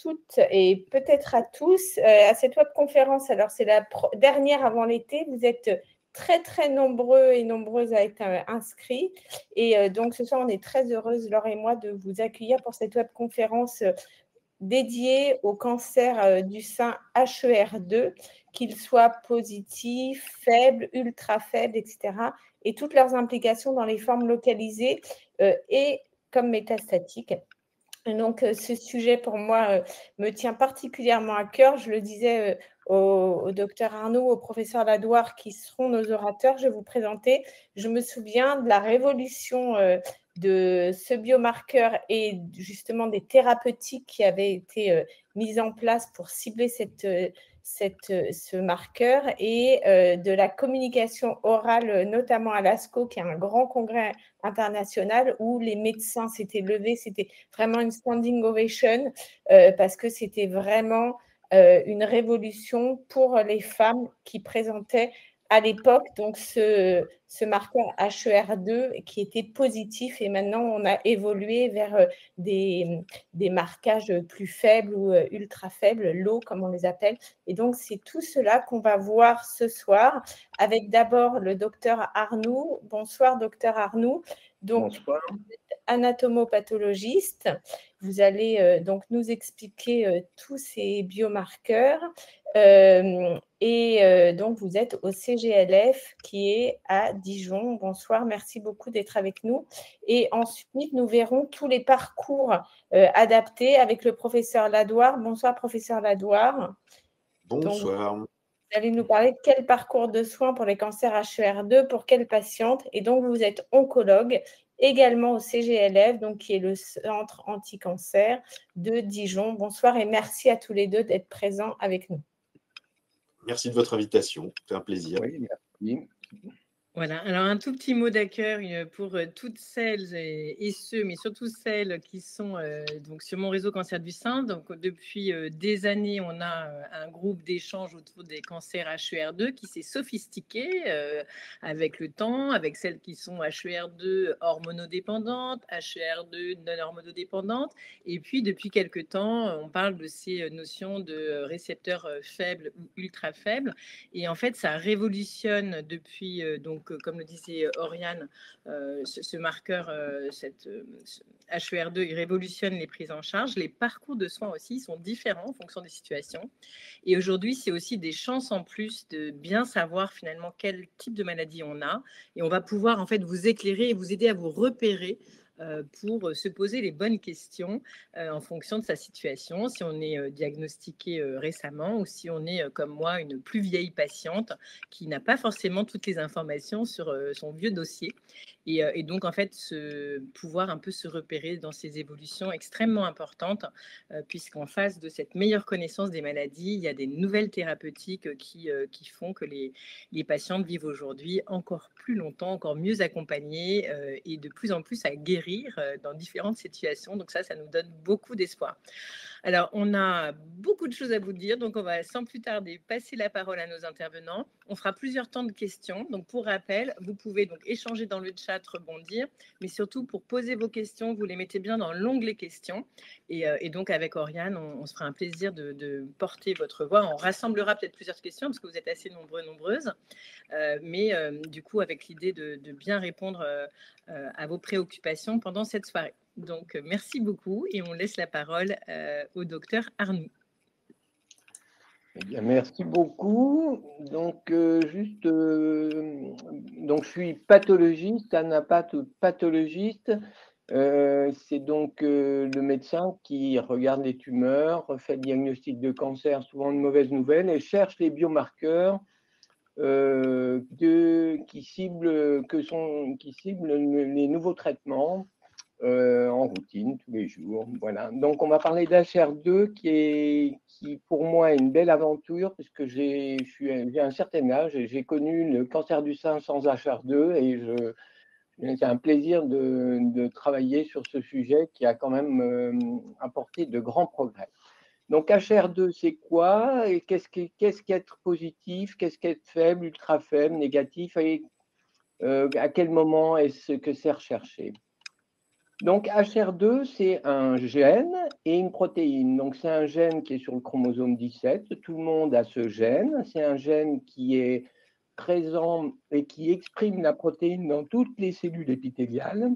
toutes et peut-être à tous à cette webconférence. Alors, c'est la dernière avant l'été. Vous êtes très, très nombreux et nombreuses à être inscrits. Et donc, ce soir, on est très heureuse, Laure et moi, de vous accueillir pour cette webconférence dédiée au cancer du sein HER2, qu'il soit positif, faible, ultra faible, etc. et toutes leurs implications dans les formes localisées et comme métastatiques. Donc, ce sujet, pour moi, me tient particulièrement à cœur. Je le disais au docteur Arnoux, au professeur Ladoire, qui seront nos orateurs. Je vais vous présenter. Je me souviens de la révolution de ce biomarqueur et justement des thérapeutiques qui avaient été mises en place pour cibler ce marqueur et de la communication orale, notamment à l'ASCO, qui est un grand congrès international où les médecins s'étaient levés. C'était vraiment une standing ovation parce que c'était vraiment une révolution pour les femmes qui présentaient à l'époque donc ce marqueur HER2 qui était positif, et maintenant on a évolué vers des marquages plus faibles ou ultra faibles, low comme on les appelle. Et donc c'est tout cela qu'on va voir ce soir avec d'abord le docteur Arnoux. Bonsoir docteur Arnoux. Donc, bonsoir. Vous êtes anatomopathologiste. Vous allez donc nous expliquer tous ces biomarqueurs. Donc, vous êtes au CGLF qui est à Dijon. Bonsoir, merci beaucoup d'être avec nous. Et ensuite, nous verrons tous les parcours adaptés avec le professeur Ladoire. Bonsoir, professeur Ladoire. Bonsoir. Donc, vous allez nous parler de quel parcours de soins pour les cancers HER2, pour quelle patiente. Et donc, vous êtes oncologue également au CGLF, donc qui est le centre anti-cancer de Dijon. Bonsoir et merci à tous les deux d'être présents avec nous. Merci de votre invitation, c'est un plaisir. Oui, merci. Voilà, alors un tout petit mot d'accueil pour toutes celles et ceux, mais surtout celles qui sont donc sur mon réseau cancer du sein. Donc depuis des années, on a un groupe d'échange autour des cancers HER2 qui s'est sophistiqué avec le temps, avec celles qui sont HER2 hormonodépendantes, HER2 non hormonodépendantes. Et puis depuis quelques temps, on parle de ces notions de récepteurs faibles ou ultra faibles. Et en fait, ça révolutionne depuis donc comme le disait Oriane, ce marqueur, cette HER2, il révolutionne les prises en charge. Les parcours de soins aussi sont différents en fonction des situations. Et aujourd'hui, c'est aussi des chances en plus de bien savoir finalement quel type de maladie on a. Et on va pouvoir en fait vous éclairer et vous aider à vous repérer pour se poser les bonnes questions en fonction de sa situation, si on est diagnostiqué récemment ou si on est, comme moi, une plus vieille patiente qui n'a pas forcément toutes les informations sur son vieux dossier. Et donc, en fait, pouvoir un peu se repérer dans ces évolutions extrêmement importantes, puisqu'en face de cette meilleure connaissance des maladies, il y a des nouvelles thérapeutiques qui font que les patientes vivent aujourd'hui encore plus longtemps, encore mieux accompagnées et de plus en plus à guérir dans différentes situations. Donc ça nous donne beaucoup d'espoir. Alors, on a beaucoup de choses à vous dire, donc on va sans plus tarder passer la parole à nos intervenants. On fera plusieurs temps de questions. Donc, pour rappel, vous pouvez donc échanger dans le chat, rebondir, mais surtout pour poser vos questions, vous les mettez bien dans l'onglet questions. Et donc, avec Oriane, on se fera un plaisir de porter votre voix. On rassemblera peut-être plusieurs questions parce que vous êtes assez nombreuses. Mais du coup, avec l'idée de bien répondre à vos préoccupations pendant cette soirée. Donc, merci beaucoup et on laisse la parole au docteur Arnoux. Eh bien, merci beaucoup. Donc, donc je suis pathologiste, pathologiste. C'est donc le médecin qui regarde les tumeurs, fait le diagnostic de cancer, souvent de mauvaises nouvelles, et cherche les biomarqueurs qui ciblent les nouveaux traitements en routine tous les jours. Voilà. Donc, on va parler d'HER2 qui pour moi est une belle aventure puisque j'ai un certain âge et j'ai connu le cancer du sein sans HER2 et c'est un plaisir de travailler sur ce sujet qui a quand même apporté de grands progrès. Donc, HER2, c'est quoi? Et qu'est-ce qu'être positif? Qu'est-ce qu'être faible, ultra faible, négatif? Et à quel moment est-ce que c'est recherché? Donc, HR2, c'est un gène et une protéine. Donc, c'est un gène qui est sur le chromosome 17. Tout le monde a ce gène. C'est un gène qui est présent et qui exprime la protéine dans toutes les cellules épithéliales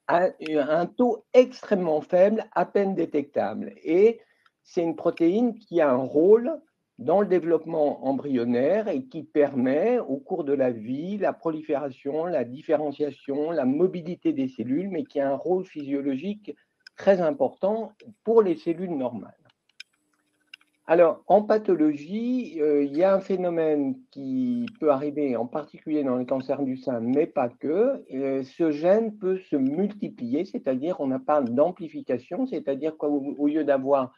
à un taux extrêmement faible, à peine détectable. Et c'est une protéine qui a un rôle dans le développement embryonnaire et qui permet au cours de la vie la prolifération, la différenciation, la mobilité des cellules, mais qui a un rôle physiologique très important pour les cellules normales. Alors, en pathologie, il y a un phénomène qui peut arriver, en particulier dans le cancer du sein, mais pas que. Ce gène peut se multiplier, c'est-à-dire on parle d'amplification, c'est-à-dire qu'au lieu d'avoir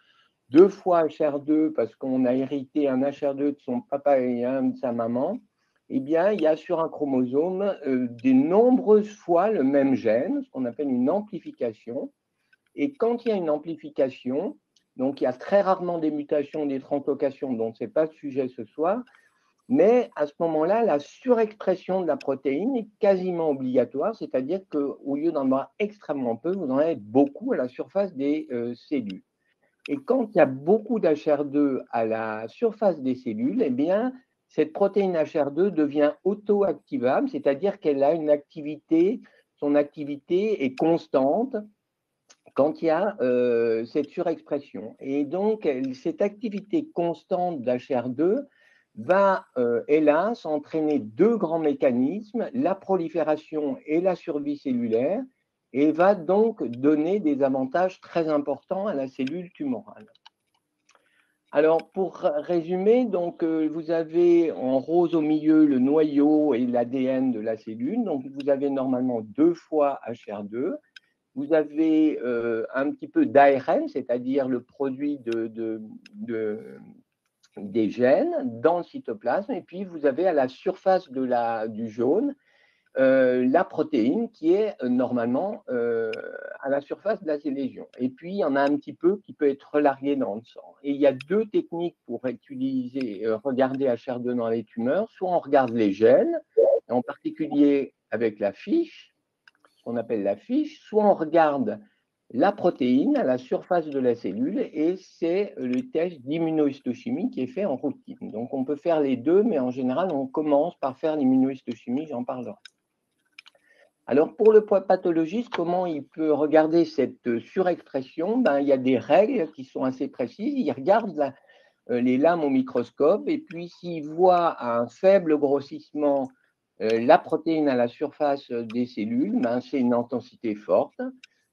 2 fois HR2 parce qu'on a hérité un HR2 de son papa et un de sa maman, eh bien, il y a sur un chromosome de nombreuses fois le même gène, ce qu'on appelle une amplification. Et quand il y a une amplification, donc il y a très rarement des mutations, des translocations, dont ce n'est pas le sujet ce soir, mais à ce moment-là, la surexpression de la protéine est quasiment obligatoire, c'est-à-dire qu'au lieu d'en avoir extrêmement peu, vous en avez beaucoup à la surface des cellules. Et quand il y a beaucoup d'HR2 à la surface des cellules, eh bien, cette protéine HR2 devient auto-activable, c'est-à-dire qu'elle a une activité, son activité est constante quand il y a cette surexpression. Et donc, cette activité constante d'HR2 va, hélas, entraîner 2 grands mécanismes, la prolifération et la survie cellulaire, et va donc donner des avantages très importants à la cellule tumorale. Alors, pour résumer, donc, vous avez en rose au milieu le noyau et l'ADN de la cellule. Donc, vous avez normalement 2 fois HR2. Vous avez un petit peu d'ARN, c'est-à-dire le produit des gènes dans le cytoplasme. Et puis, vous avez à la surface du jaune la protéine qui est normalement à la surface de la lésion. Et puis, il y en a un petit peu qui peut être relargué dans le sang. Et il y a 2 techniques pour regarder HR2 dans les tumeurs. Soit on regarde les gènes, en particulier avec la fiche, qu'on appelle la fiche, soit on regarde la protéine à la surface de la cellule et c'est le test d'immunohistochimie qui est fait en routine. Donc on peut faire les deux, mais en général on commence par faire l'immunohistochimie, j'en parlerai. Alors pour le pathologiste, comment il peut regarder cette surexpression? Il y a des règles qui sont assez précises. Il regarde les lames au microscope et puis s'il voit un faible grossissement la protéine à la surface des cellules, c'est une intensité forte.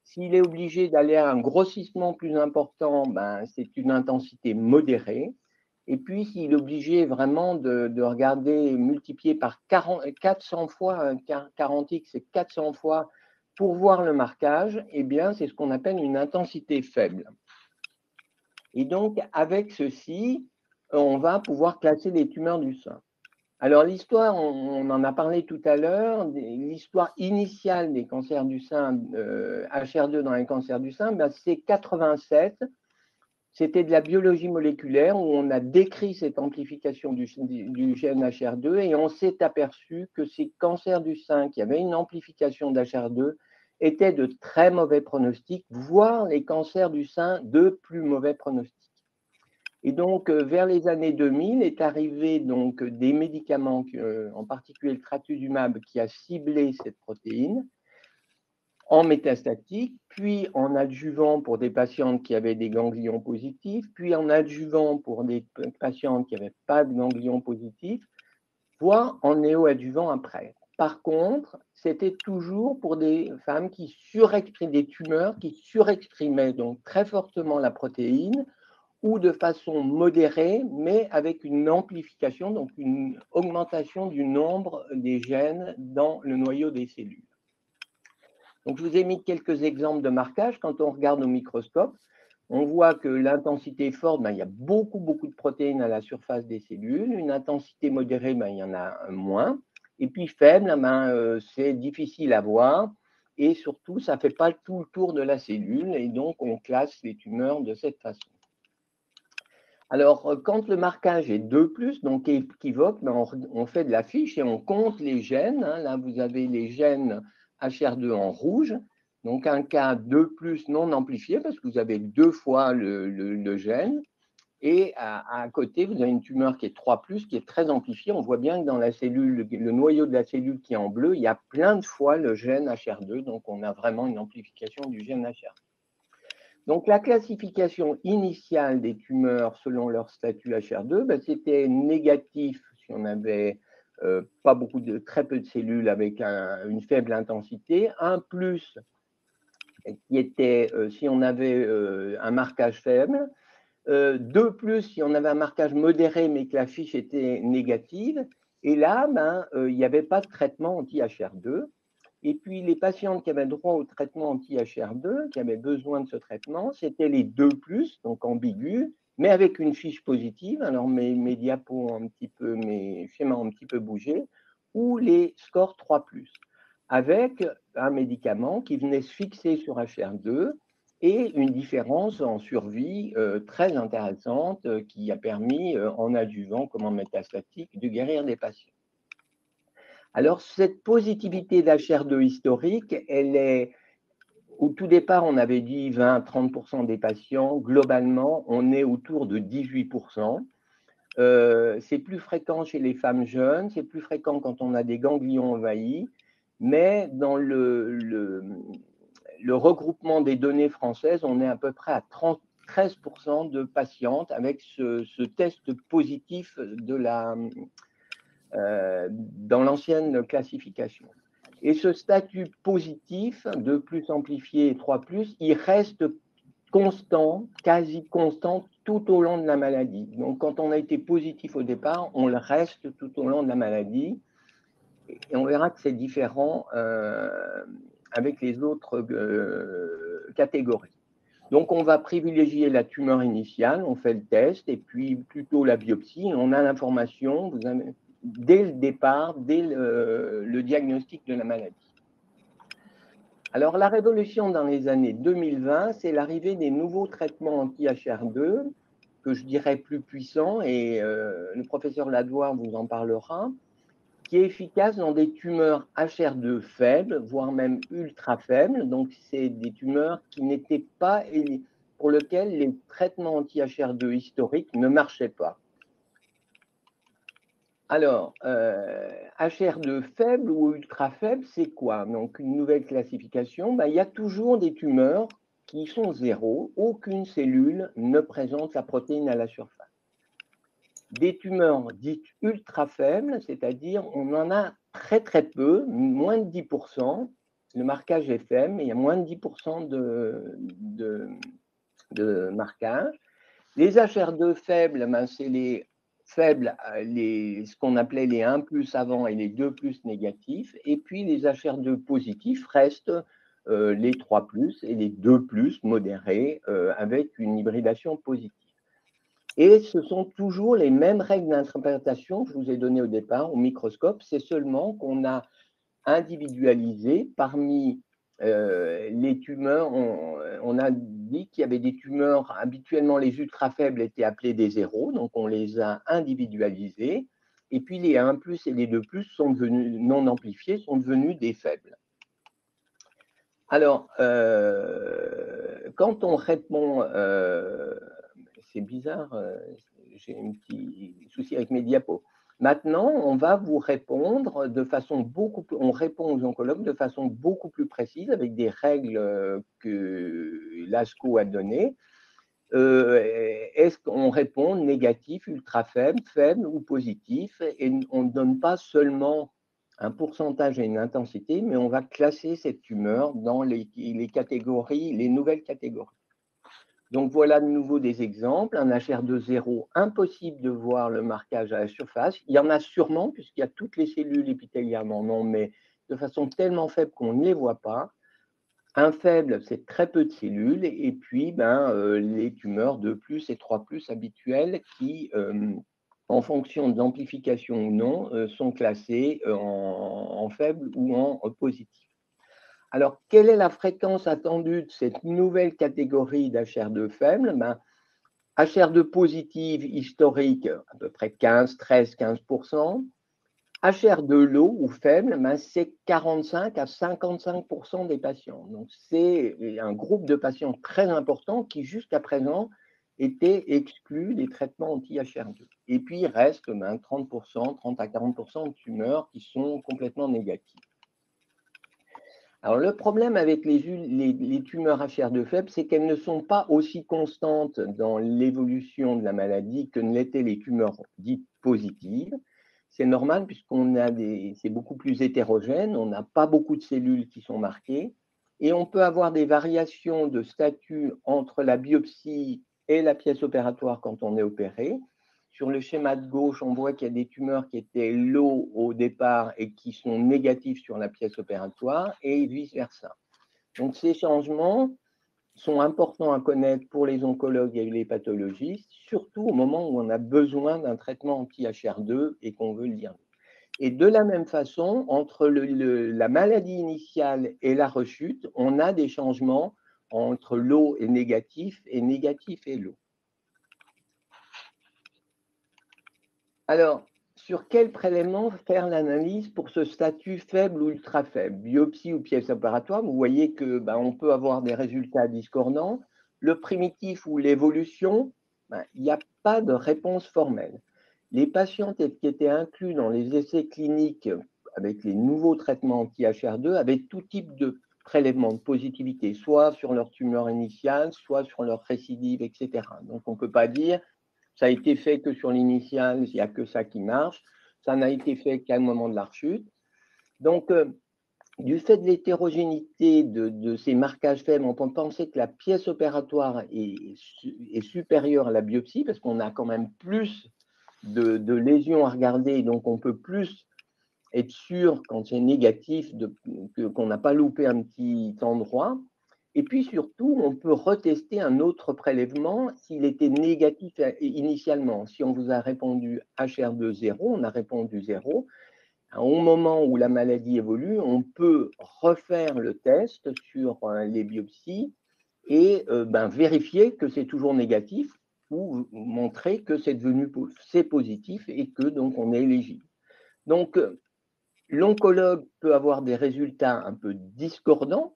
S'il est obligé d'aller à un grossissement plus important, c'est une intensité modérée. Et puis, s'il est obligé vraiment de regarder multiplié par 400 fois, 40x, c'est 400 fois pour voir le marquage, eh bien, c'est ce qu'on appelle une intensité faible. Et donc, avec ceci, on va pouvoir classer les tumeurs du sein. Alors, l'histoire, on en a parlé tout à l'heure, l'histoire initiale des cancers du sein, HR2 dans les cancers du sein, c'est 87. C'était de la biologie moléculaire où on a décrit cette amplification du gène HR2 et on s'est aperçu que ces cancers du sein qui avaient une amplification d'HR2 étaient de très mauvais pronostics, voire les cancers du sein de plus mauvais pronostics. Et donc, vers les années 2000, est arrivé donc des médicaments, en particulier le trastuzumab, qui a ciblé cette protéine en métastatique, puis en adjuvant pour des patientes qui avaient des ganglions positifs, puis en adjuvant pour des patientes qui n'avaient pas de ganglions positifs, voire en néoadjuvant après. Par contre, c'était toujours pour des femmes qui surexprimaient, des tumeurs qui surexprimaient donc très fortement la protéine, ou de façon modérée, mais avec une amplification, donc une augmentation du nombre des gènes dans le noyau des cellules. Donc, je vous ai mis quelques exemples de marquage. Quand on regarde au microscope, on voit que l'intensité forte, il y a beaucoup de protéines à la surface des cellules. Une intensité modérée, il y en a moins. Et puis faible, c'est difficile à voir. Et surtout, ça ne fait pas tout le tour de la cellule. Et donc, on classe les tumeurs de cette façon. Alors, quand le marquage est 2+, donc équivoque, on fait de la fiche et on compte les gènes. Là, vous avez les gènes HR2 en rouge. Donc un cas 2+ non amplifié parce que vous avez 2 fois le gène. Et à côté, vous avez une tumeur qui est 3+, qui est très amplifiée. On voit bien que dans la cellule, le noyau de la cellule qui est en bleu, il y a plein de fois le gène HR2. Donc, on a vraiment une amplification du gène HR2. Donc, la classification initiale des tumeurs selon leur statut HR2, ben, c'était négatif si on avait pas beaucoup très peu de cellules avec une faible intensité. 1+, qui était si on avait un marquage faible. 2+, si on avait un marquage modéré, mais que la fiche était négative. Et là, ben, il n'y avait pas de traitement anti-HR2. Et puis, les patientes qui avaient droit au traitement anti-HR2, qui avaient besoin de ce traitement, c'était les 2+, donc ambigus, mais avec une fiche positive. Alors, mes diapos ont un petit peu, mes schémas ont un petit peu bougé, ou les scores 3+, avec un médicament qui venait se fixer sur HR2 et une différence en survie très intéressante qui a permis, en adjuvant comme en métastatique, de guérir des patients. Alors, cette positivité d'HR2 historique, elle est, au tout départ, on avait dit 20-30% des patients. Globalement, on est autour de 18%. C'est plus fréquent chez les femmes jeunes, c'est plus fréquent quand on a des ganglions envahis, mais dans le regroupement des données françaises, on est à peu près à 13% de patientes avec ce test positif dans l'ancienne classification. Et ce statut positif, 2+ amplifié et 3+, il reste constant, quasi constant, tout au long de la maladie. Donc, quand on a été positif au départ, on le reste tout au long de la maladie. Et on verra que c'est différent avec les autres catégories. Donc, on va privilégier la tumeur initiale, on fait le test, et puis plutôt la biopsie. On a l'information dès le départ, dès le diagnostic de la maladie. Alors, la révolution dans les années 2020, c'est l'arrivée des nouveaux traitements anti-HR2, que je dirais plus puissants, et le professeur Ladoire vous en parlera, qui est efficace dans des tumeurs HR2 faibles, voire même ultra faibles. Donc, c'est des tumeurs qui n'étaient pas, pour lesquelles les traitements anti-HR2 historiques ne marchaient pas. Alors, HR2 faible ou ultra faible, c'est quoi? Donc, une nouvelle classification, ben, il y a toujours des tumeurs qui sont zéro, aucune cellule ne présente la protéine à la surface. Des tumeurs dites ultra faibles, c'est-à-dire on en a très très peu, moins de 10%, le marquage est faible, mais il y a moins de 10% de marquage. Les HR2 faibles, ben, c'est les faibles, ce qu'on appelait les 1+ avant et les 2+ négatifs, et puis les HR2 positifs restent les 3+ et les 2+ modérés avec une hybridation positive. Et ce sont toujours les mêmes règles d'interprétation que je vous ai données au départ au microscope, c'est seulement qu'on a individualisé parmi les tumeurs, on a dit qu'il y avait des tumeurs, habituellement les ultra faibles étaient appelés des zéros, donc on les a individualisés, et puis les 1+ et les 2+ sont devenus non amplifiés, sont devenus des faibles. Alors, quand on répond, c'est bizarre, j'ai un petit souci avec mes diapos. Maintenant, on va vous répondre de façon beaucoup plus, on répond aux oncologues de façon beaucoup plus précise avec des règles que l'ASCO a données. Est-ce qu'on répond négatif, ultra faible, faible ou positif? Et on ne donne pas seulement un pourcentage et une intensité, mais on va classer cette tumeur dans les catégories, les nouvelles catégories. Donc voilà de nouveau des exemples. Un HR2 0, impossible de voir le marquage à la surface. Il y en a sûrement, puisqu'il y a toutes les cellules épithéliales en ont, mais de façon tellement faible qu'on ne les voit pas. Un faible, c'est très peu de cellules. Et puis, les tumeurs 2+ et 3+ habituelles qui, en fonction de l'amplification ou non, sont classées en faible ou en positif. Alors, quelle est la fréquence attendue de cette nouvelle catégorie d'HR2 faible? HR2 positive historique, à peu près 15, 13, 15%. HR2 low ou faible, ben, c'est 45 à 55% des patients. Donc, c'est un groupe de patients très important qui, jusqu'à présent, étaient exclus des traitements anti-HR2. Et puis, il reste 30%, 30 à 40% de tumeurs qui sont complètement négatives. Alors, le problème avec les tumeurs HR2 faibles, c'est qu'elles ne sont pas aussi constantes dans l'évolution de la maladie que ne l'étaient les tumeurs dites positives. C'est normal c'est beaucoup plus hétérogène, on n'a pas beaucoup de cellules qui sont marquées et on peut avoir des variations de statut entre la biopsie et la pièce opératoire quand on est opéré. Sur le schéma de gauche, on voit qu'il y a des tumeurs qui étaient low au départ et qui sont négatives sur la pièce opératoire et vice-versa. Donc, ces changements sont importants à connaître pour les oncologues et les pathologistes, surtout au moment où on a besoin d'un traitement anti-HR2 et qu'on veut le diagnostiquer. Et de la même façon, entre la maladie initiale et la rechute, on a des changements entre low et négatif et low. Alors, sur quel prélèvement faire l'analyse pour ce statut faible ou ultra faible? Biopsie ou pièce opératoire, vous voyez que on peut avoir des résultats discordants. Le primitif ou l'évolution, il n'y a pas de réponse formelle. Les patients qui étaient inclus dans les essais cliniques avec les nouveaux traitements anti-HR2 avaient tout type de prélèvement de positivité, soit sur leur tumeur initiale, soit sur leur récidive, etc. Donc, on ne peut pas dire ça a été fait que sur l'initial, il n'y a que ça qui marche. Ça n'a été fait qu'à un moment de la rechute. Donc, du fait de l'hétérogénéité de ces marquages faibles, on peut penser que la pièce opératoire est supérieure à la biopsie parce qu'on a quand même plus de lésions à regarder. Donc, on peut plus être sûr quand c'est négatif qu'on n'a pas loupé un petit endroit. Et puis surtout, on peut retester un autre prélèvement s'il était négatif initialement. Si on vous a répondu HR2 0, on a répondu 0. Au moment où la maladie évolue, on peut refaire le test sur les biopsies et vérifier que c'est toujours négatif ou montrer que c'est positif et que donc on est éligible. Donc, l'oncologue peut avoir des résultats un peu discordants,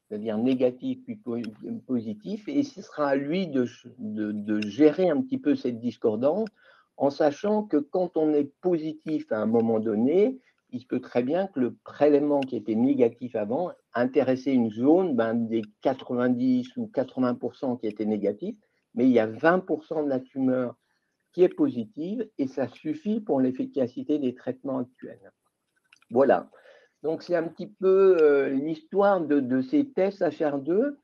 c'est-à-dire négatif puis positif, et ce sera à lui de gérer un petit peu cette discordance en sachant que quand on est positif à un moment donné, il se peut très bien que le prélèvement qui était négatif avant intéressait une zone des 90 ou 80% qui étaient négatifs, mais il y a 20% de la tumeur qui est positive et ça suffit pour l'efficacité des traitements actuels. Voilà. Donc, c'est un petit peu l'histoire de ces tests HR2,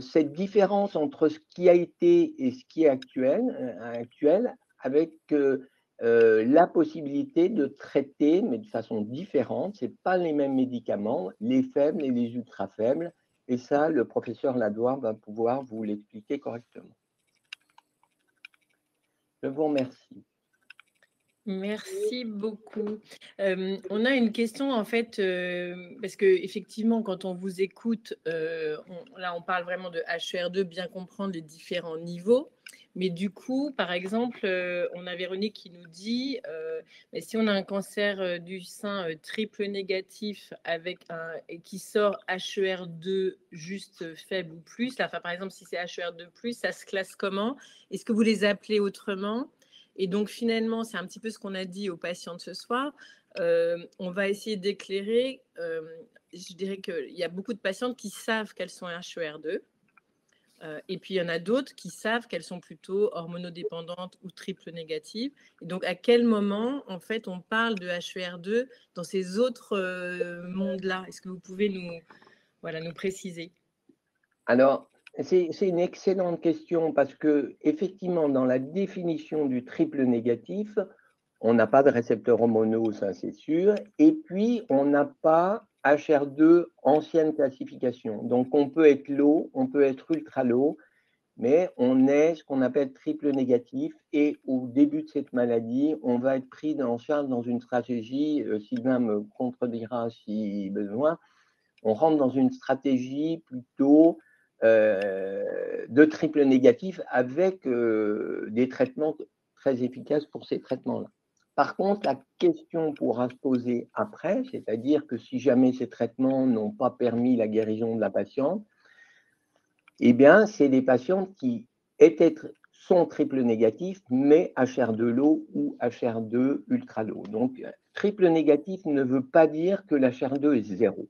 cette différence entre ce qui a été et ce qui est actuel avec la possibilité de traiter, mais de façon différente, ce n'est pas les mêmes médicaments, les faibles et les ultra faibles. Et ça, le professeur Ladoire va pouvoir vous l'expliquer correctement. Je vous remercie. Merci beaucoup. On a une question en fait, parce que effectivement, quand on vous écoute, là on parle vraiment de HR2, bien comprendre les différents niveaux. Mais du coup, par exemple, on a Véronique qui nous dit, si on a un cancer du sein triple négatif et qui sort HER2 juste faible ou plus, là, par exemple, si c'est HER2 plus, ça se classe comment? Est-ce que vous les appelez autrement? Et donc, finalement, c'est un petit peu ce qu'on a dit aux patients de ce soir. On va essayer d'éclairer. Je dirais qu'il y a beaucoup de patientes qui savent qu'elles sont HER2. Et puis, il y en a d'autres qui savent qu'elles sont plutôt hormonodépendantes ou triple négatives. Et donc, à quel moment, en fait, on parle de HER2 dans ces autres mondes-là? Est-ce que vous pouvez nous préciser? Alors, c'est une excellente question parce que, effectivement, dans la définition du triple négatif, on n'a pas de récepteurs hormonaux, ça c'est sûr. Et puis, on n'a pas HR2 ancienne classification. Donc, on peut être low, on peut être ultra low, mais on est ce qu'on appelle triple négatif. Et au début de cette maladie, on va être pris en charge dans une stratégie, Sylvain me contredira si besoin, on rentre dans une stratégie plutôt de triple négatif avec des traitements très efficaces pour ces traitements-là. Par contre, la question pourra se poser après, c'est-à-dire que si jamais ces traitements n'ont pas permis la guérison de la patiente, eh bien, c'est des patientes qui sont triple négatifs, mais HR2 low ou HR2 ultra low. Donc, triple négatif ne veut pas dire que l'HR2 est 0.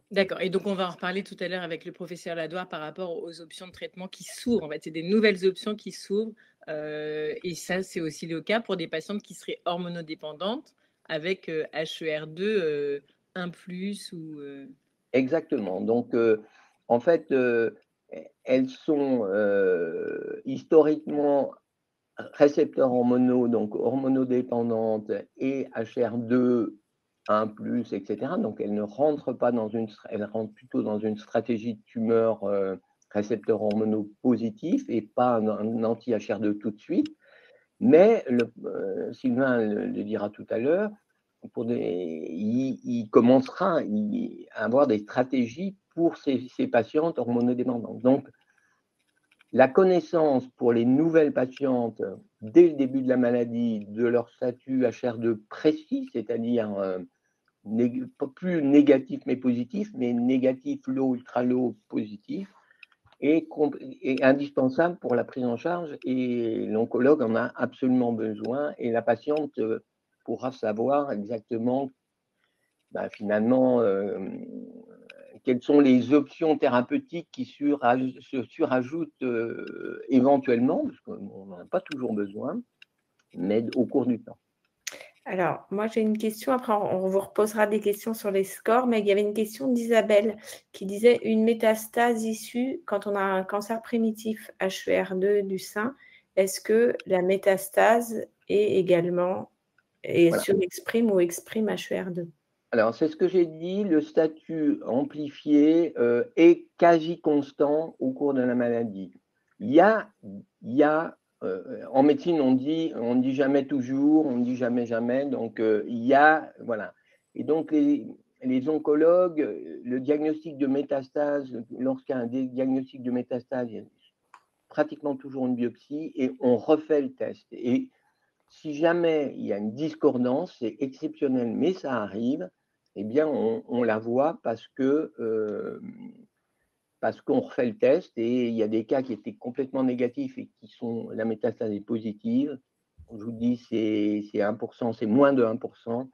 D'accord. Et donc, on va en reparler tout à l'heure avec le professeur Ladoire par rapport aux options de traitement qui s'ouvrent. En fait, c'est des nouvelles options qui s'ouvrent. Et ça, c'est aussi le cas pour des patientes qui seraient hormonodépendantes avec HER2 1+. Exactement. Donc, en fait, elles sont historiquement récepteurs hormonaux, donc hormonodépendantes et HR2 1+, etc. Donc, elles ne rentrent pas elles rentrent plutôt dans une stratégie de tumeur récepteurs hormonaux positifs et pas un anti-HR2 tout de suite. Mais Sylvain le dira tout à l'heure, il commencera à avoir des stratégies pour ces patientes hormonodépendantes. Donc, la connaissance pour les nouvelles patientes dès le début de la maladie de leur statut HR2 précis, c'est-à-dire pas plus négatif mais positif, mais négatif, low, ultra low, positif, est indispensable pour la prise en charge et l'oncologue en a absolument besoin et la patiente pourra savoir exactement finalement quelles sont les options thérapeutiques qui se surajoutent éventuellement, parce qu'on n'en a pas toujours besoin, mais au cours du temps. Alors, moi, j'ai une question. Après, on vous reposera des questions sur les scores, mais il y avait une question d'Isabelle qui disait une métastase issue quand on a un cancer primitif HER2 du sein. Est-ce que la métastase est également surexprime ou exprime HER2? Alors, c'est ce que j'ai dit, le statut amplifié est quasi constant au cours de la maladie. Il y a en médecine, on dit jamais toujours, on dit jamais jamais, donc il y a, voilà. Et donc, les oncologues, le diagnostic de métastase, lorsqu'il y a un diagnostic de métastase, il y a pratiquement toujours une biopsie et on refait le test. Et si jamais il y a une discordance, c'est exceptionnel, mais ça arrive, eh bien, on la voit parce qu'on refait le test et il y a des cas qui étaient complètement négatifs et la métastase est positive. Je vous dis, c'est 1%, c'est moins de 1%,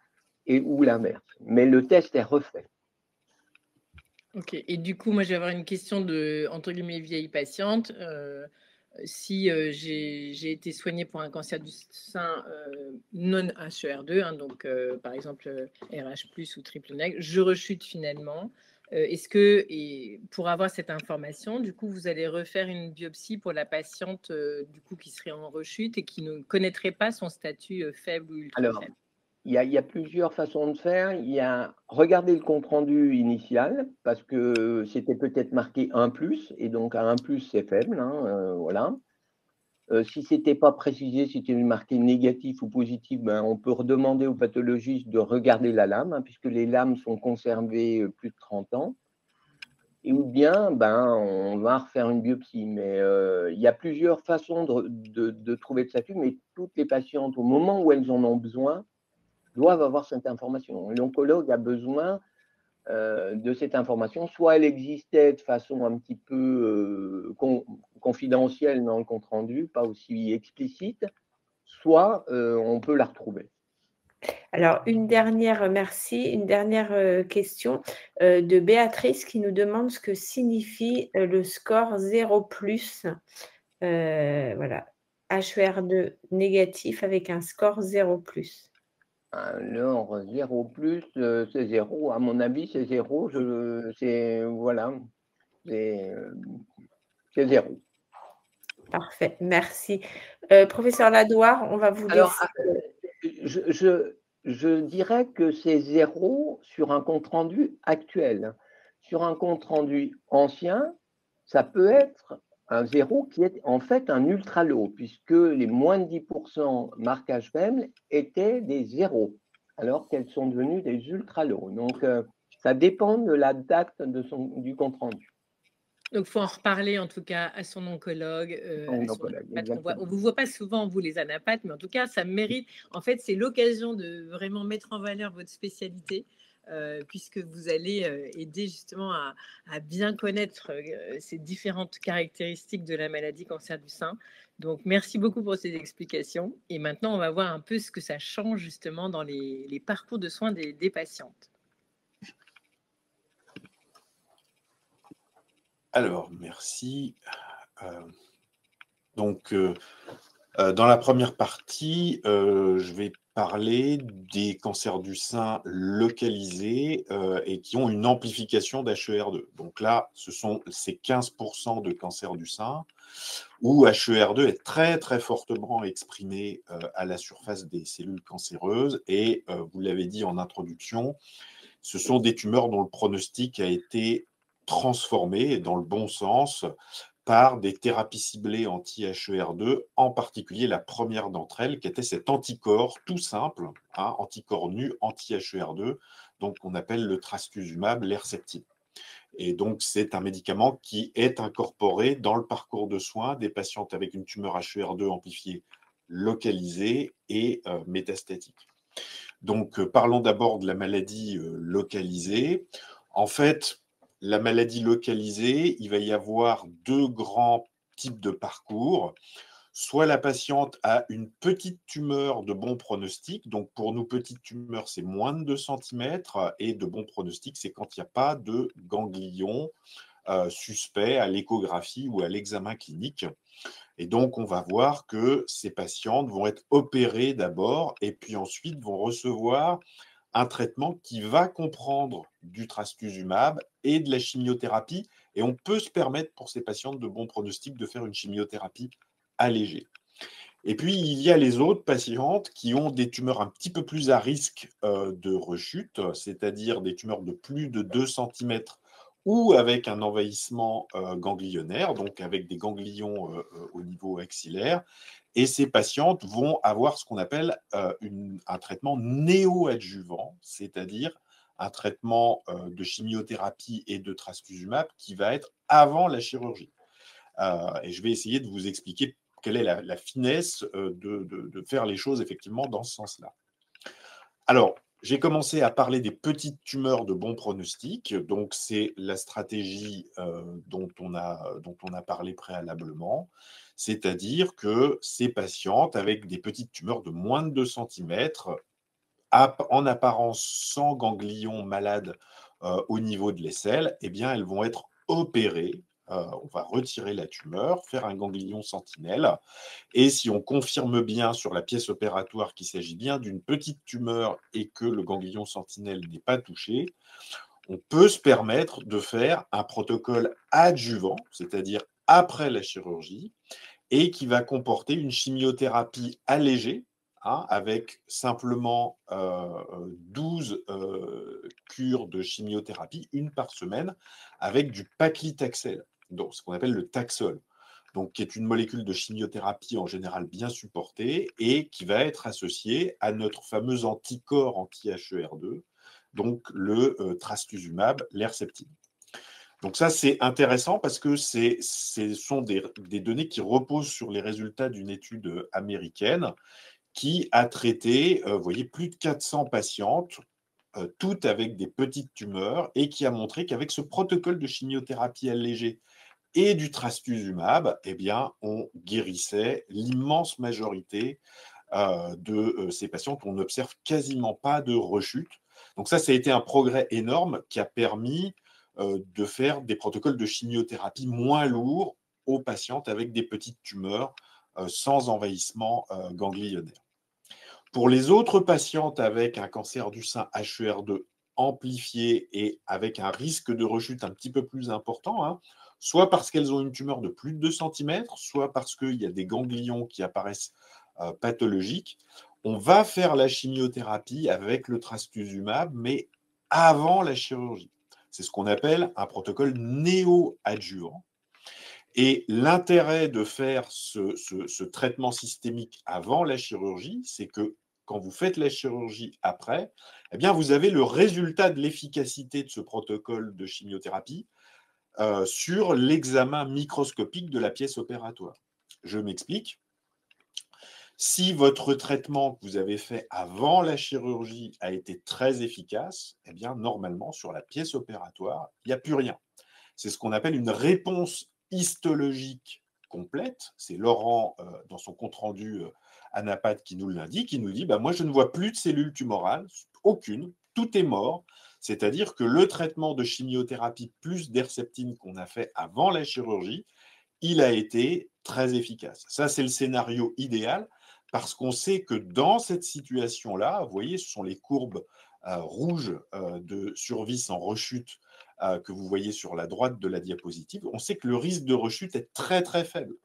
ou l'inverse. Mais le test est refait. Ok. Et du coup, moi, je vais avoir une question de, entre guillemets, vieille patiente. Si j'ai été soignée pour un cancer du sein non HER2, donc par exemple RH+ ou triple nègre, je rechute finalement. Est-ce que, et pour avoir cette information, du coup, vous allez refaire une biopsie pour la patiente du coup qui serait en rechute et qui ne connaîtrait pas son statut faible ou ultra faible? Il y a plusieurs façons de faire. Il y a regarder le compte-rendu initial, parce que c'était peut-être marqué 1+, et donc à 1+, c'est faible. Voilà. Si ce n'était pas précisé, si c'était marqué négatif ou positif, on peut redemander au pathologiste de regarder la lame, puisque les lames sont conservées plus de 30 ans. Ou bien, on va refaire une biopsie. Mais il y a plusieurs façons de trouver le statut, mais toutes les patientes, au moment où elles en ont besoin, doivent avoir cette information. L'oncologue a besoin de cette information. Soit elle existait de façon un petit peu confidentielle dans le compte-rendu, pas aussi explicite, soit on peut la retrouver. Alors, une dernière question de Béatrice qui nous demande ce que signifie le score 0+. Voilà, HER2 négatif avec un score 0+. Alors, 0+, c'est 0. À mon avis, c'est 0. Voilà, c'est 0. Parfait, merci. Professeur Ladoire, on va vous laisser. Alors, je dirais que c'est 0 sur un compte-rendu actuel. Sur un compte-rendu ancien, ça peut être un 0 qui est en fait un ultra low, puisque les moins de 10% marquage faible étaient des 0, alors qu'elles sont devenues des ultra low. Donc, ça dépend de la date du compte-rendu. Donc, il faut en reparler en tout cas à son oncologue, Son à son oncologue, anapathe. On exactement. ne vous voit pas souvent, vous les anapathes, mais en tout cas, ça mérite. En fait, c'est l'occasion de vraiment mettre en valeur votre spécialité, puisque vous allez aider justement à bien connaître ces différentes caractéristiques de la maladie cancer du sein. Donc, merci beaucoup pour ces explications. Et maintenant, on va voir un peu ce que ça change justement dans les parcours de soins des patientes. Alors, merci. Donc, dans la première partie, je vais parler des cancers du sein localisés et qui ont une amplification d'HER2. Donc là, c'est 15% de cancers du sein où HER2 est très, très fortement exprimé à la surface des cellules cancéreuses. Et vous l'avez dit en introduction, ce sont des tumeurs dont le pronostic a été transformé dans le bon sens par des thérapies ciblées anti-HER2, en particulier la première d'entre elles, qui était cet anticorps tout simple, anticorps nu anti-HER2, donc qu'on appelle le trastuzumab, l'Herceptin. Et donc, c'est un médicament qui est incorporé dans le parcours de soins des patientes avec une tumeur HER2 amplifiée localisée et métastatique. Donc, parlons d'abord de la maladie localisée. En fait, la maladie localisée, il va y avoir deux grands types de parcours. Soit la patiente a une petite tumeur de bon pronostic. Donc, pour nous, petite tumeur, c'est moins de 2 cm. Et de bon pronostic, c'est quand il n'y a pas de ganglion suspect à l'échographie ou à l'examen clinique. Et donc, on va voir que ces patientes vont être opérées d'abord et puis ensuite vont recevoir un traitement qui va comprendre du trastuzumab et de la chimiothérapie. Et on peut se permettre pour ces patientes de bon pronostic de faire une chimiothérapie allégée. Et puis, il y a les autres patientes qui ont des tumeurs un petit peu plus à risque de rechute, c'est-à-dire des tumeurs de plus de 2 cm ou avec un envahissement ganglionnaire, donc avec des ganglions au niveau axillaire. Et ces patientes vont avoir ce qu'on appelle un traitement néoadjuvant, c'est-à-dire un traitement de chimiothérapie et de trastuzumab qui va être avant la chirurgie. Et je vais essayer de vous expliquer quelle est la finesse de faire les choses effectivement dans ce sens-là. Alors, j'ai commencé à parler des petites tumeurs de bon pronostic. Donc, c'est la stratégie dont on a parlé préalablement. C'est-à-dire que ces patientes avec des petites tumeurs de moins de 2 cm, en apparence sans ganglion malade au niveau de l'aisselle, eh bien, elles vont être opérées. On va retirer la tumeur, faire un ganglion sentinelle. Et si on confirme bien sur la pièce opératoire qu'il s'agit bien d'une petite tumeur et que le ganglion sentinelle n'est pas touché, on peut se permettre de faire un protocole adjuvant, c'est-à-dire après la chirurgie, et qui va comporter une chimiothérapie allégée, avec simplement 12 cures de chimiothérapie, une par semaine, avec du paclitaxel, donc ce qu'on appelle le Taxol, donc qui est une molécule de chimiothérapie en général bien supportée et qui va être associée à notre fameux anticorps anti-HER2, donc le trastuzumab, l'Herceptin. Donc ça, c'est intéressant parce que ce sont des données qui reposent sur les résultats d'une étude américaine qui a traité, vous voyez, plus de 400 patientes, toutes avec des petites tumeurs, et qui a montré qu'avec ce protocole de chimiothérapie allégée et du trastuzumab, eh bien, on guérissait l'immense majorité de ces patientes. On n'observe quasiment pas de rechute. Donc ça a été un progrès énorme qui a permis de faire des protocoles de chimiothérapie moins lourds aux patientes avec des petites tumeurs sans envahissement ganglionnaire. Pour les autres patientes avec un cancer du sein HER2 amplifié et avec un risque de rechute un petit peu plus important, soit parce qu'elles ont une tumeur de plus de 2 cm, soit parce qu'il y a des ganglions qui apparaissent pathologiques, on va faire la chimiothérapie avec le trastuzumab, mais avant la chirurgie. C'est ce qu'on appelle un protocole néoadjuvant. Et l'intérêt de faire ce traitement systémique avant la chirurgie, c'est que quand vous faites la chirurgie après, eh bien, vous avez le résultat de l'efficacité de ce protocole de chimiothérapie sur l'examen microscopique de la pièce opératoire. Je m'explique. Si votre traitement que vous avez fait avant la chirurgie a été très efficace, eh bien, normalement, sur la pièce opératoire, il n'y a plus rien. C'est ce qu'on appelle une réponse histologique complète. C'est Laurent, dans son compte-rendu ANAPAD, qui nous l'indique. Il nous dit, moi, je ne vois plus de cellules tumorales, aucune, tout est mort. C'est-à-dire que le traitement de chimiothérapie plus d'herceptine qu'on a fait avant la chirurgie, il a été très efficace. Ça, c'est le scénario idéal, parce qu'on sait que dans cette situation-là, vous voyez, ce sont les courbes rouges de survie sans rechute que vous voyez sur la droite de la diapositive, on sait que le risque de rechute est très, très faible.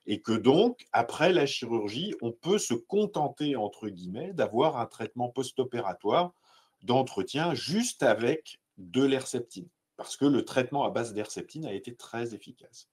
Et que donc, après la chirurgie, on peut se contenter, entre guillemets, d'avoir un traitement post-opératoire d'entretien juste avec de l'herceptine, parce que le traitement à base d'herceptine a été très efficace.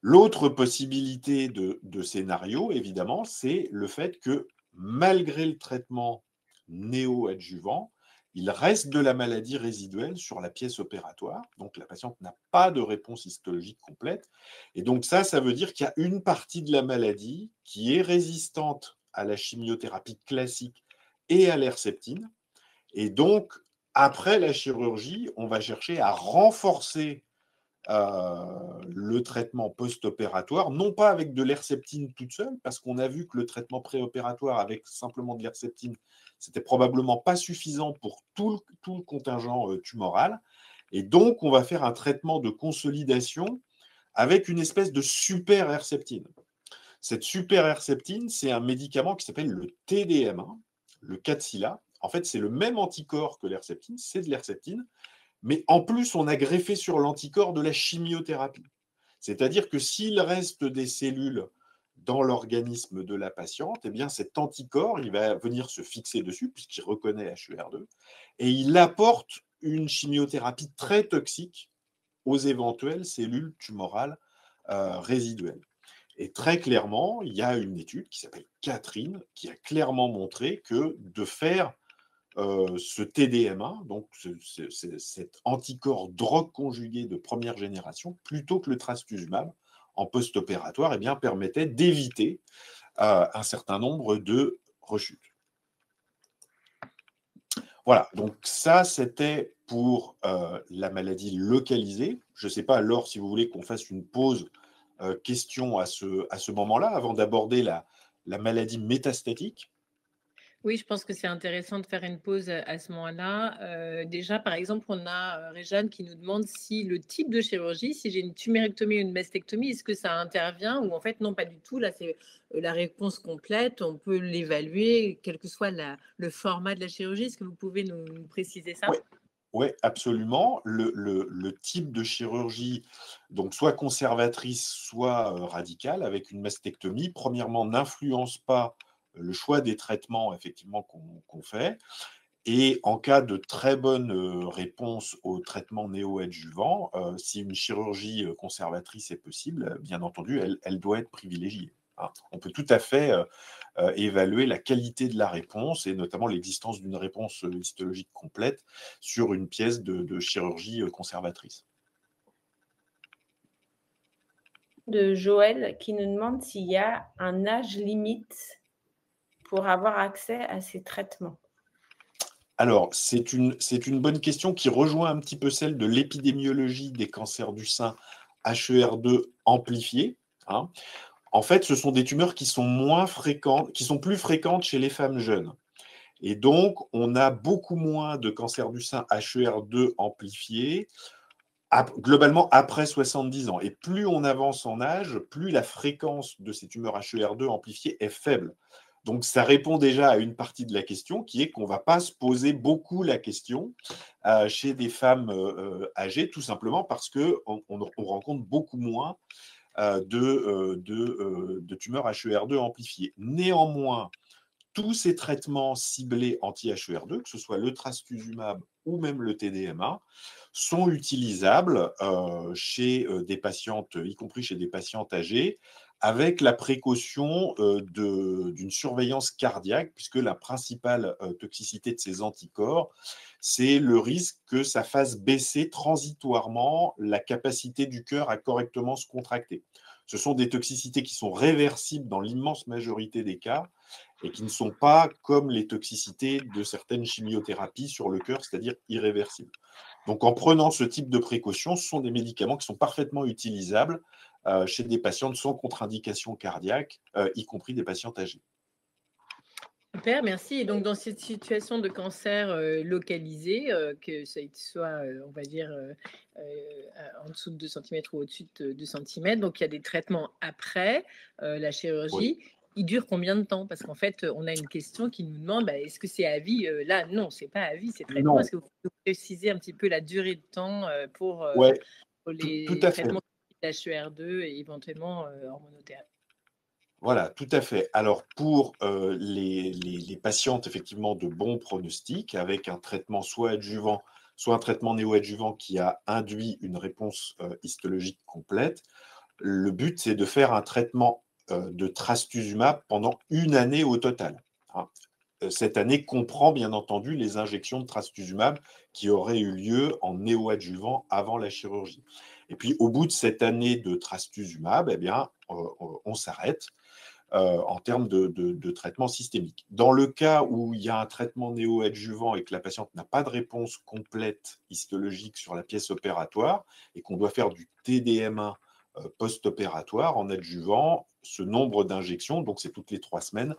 L'autre possibilité de scénario, évidemment, c'est le fait que malgré le traitement néoadjuvant, il reste de la maladie résiduelle sur la pièce opératoire. Donc, la patiente n'a pas de réponse histologique complète. Et donc, ça veut dire qu'il y a une partie de la maladie qui est résistante à la chimiothérapie classique et à l'herceptine. Et donc, après la chirurgie, on va chercher à renforcer le traitement post-opératoire, non pas avec de l'herceptine toute seule, parce qu'on a vu que le traitement préopératoire avec simplement de l'herceptine, c'était probablement pas suffisant pour tout le contingent tumoral. Et donc, on va faire un traitement de consolidation avec une espèce de super herceptine. Cette super herceptine, c'est un médicament qui s'appelle le TDM1, le Kadcyla. En fait, c'est le même anticorps que l'herceptine, c'est de l'herceptine, mais en plus, on a greffé sur l'anticorps de la chimiothérapie. C'est-à-dire que s'il reste des cellules dans l'organisme de la patiente, eh bien cet anticorps, il va venir se fixer dessus, puisqu'il reconnaît HER2, et il apporte une chimiothérapie très toxique aux éventuelles cellules tumorales résiduelles. Et très clairement, il y a une étude qui s'appelle Catherine, qui a clairement montré que de faire ce TDM1, donc cet anticorps drogue conjugué de première génération, plutôt que le trastuzumab en post-opératoire, eh bien, permettait d'éviter un certain nombre de rechutes. Voilà, donc ça, c'était pour la maladie localisée. Je ne sais pas, Laure, si vous voulez qu'on fasse une pause question à ce moment-là, avant d'aborder la maladie métastatique. Oui, je pense que c'est intéressant de faire une pause à ce moment-là. Déjà, par exemple, on a Réjeanne qui nous demande si le type de chirurgie, si j'ai une tumérectomie ou une mastectomie, est-ce que ça intervient ou en fait, non, pas du tout. Là, c'est la réponse complète. On peut l'évaluer, quel que soit le format de la chirurgie. Est-ce que vous pouvez nous préciser ça? Oui, absolument. Le type de chirurgie, donc soit conservatrice, soit radicale, avec une mastectomie, premièrement, n'influence pas le choix des traitements effectivement qu'on fait. Et en cas de très bonne réponse au traitement néoadjuvant, si une chirurgie conservatrice est possible, bien entendu, elle doit être privilégiée. Hein. On peut tout à fait évaluer la qualité de la réponse et notamment l'existence d'une réponse histologique complète sur une pièce de chirurgie conservatrice. De Joël qui nous demande s'il y a un âge limite pour avoir accès à ces traitements. Alors, c'est une bonne question qui rejoint un petit peu celle de l'épidémiologie des cancers du sein HER2 amplifiés. Hein. En fait, ce sont des tumeurs qui sont moins fréquentes, qui sont plus fréquentes chez les femmes jeunes. Et donc, on a beaucoup moins de cancers du sein HER2 amplifiés, globalement après 70 ans. Et plus on avance en âge, plus la fréquence de ces tumeurs HER2 amplifiées est faible. Donc, ça répond déjà à une partie de la question, qui est qu'on ne va pas se poser beaucoup la question chez des femmes âgées, tout simplement parce qu'on rencontre beaucoup moins de tumeurs HER2 amplifiées. Néanmoins, tous ces traitements ciblés anti-HER2, que ce soit le trastuzumab ou même le TDM1, sont utilisables chez des patientes, y compris chez des patientes âgées, avec la précaution d'une surveillance cardiaque, puisque la principale toxicité de ces anticorps, c'est le risque que ça fasse baisser transitoirement la capacité du cœur à correctement se contracter. Ce sont des toxicités qui sont réversibles dans l'immense majorité des cas et qui ne sont pas comme les toxicités de certaines chimiothérapies sur le cœur, c'est-à-dire irréversibles. Donc, en prenant ce type de précautions, ce sont des médicaments qui sont parfaitement utilisables chez des patientes sans contre-indication cardiaque, y compris des patientes âgées. Super, merci. Et donc, dans cette situation de cancer localisé, que ça soit, on va dire, en dessous de 2 cm ou au-dessus de 2 cm, donc il y a des traitements après la chirurgie. Oui. Il dure combien de temps? Parce qu'en fait, on a une question qui nous demande, est-ce que c'est à vie? Là, non, c'est pas à vie, ces traitements. Non. Est-ce que vous pouvez préciser un petit peu la durée de temps pour Ouais, les tout à fait. traitements d'HER2 et éventuellement hormonothérapie? Voilà, tout à fait. Alors, pour les patientes, effectivement, de bon pronostic, avec un traitement soit adjuvant, soit un traitement néoadjuvant qui a induit une réponse histologique complète, le but, c'est de faire un traitement de trastuzumab pendant 1 année au total. Hein. Cette année comprend, bien entendu, les injections de trastuzumab qui auraient eu lieu en néoadjuvant avant la chirurgie. Et puis, au bout de cette année de trastuzumab, eh bien, on s'arrête en termes de traitement systémique. Dans le cas où il y a un traitement néoadjuvant et que la patiente n'a pas de réponse complète histologique sur la pièce opératoire et qu'on doit faire du TDM1 post-opératoire en adjuvant, ce nombre d'injections, donc c'est toutes les 3 semaines,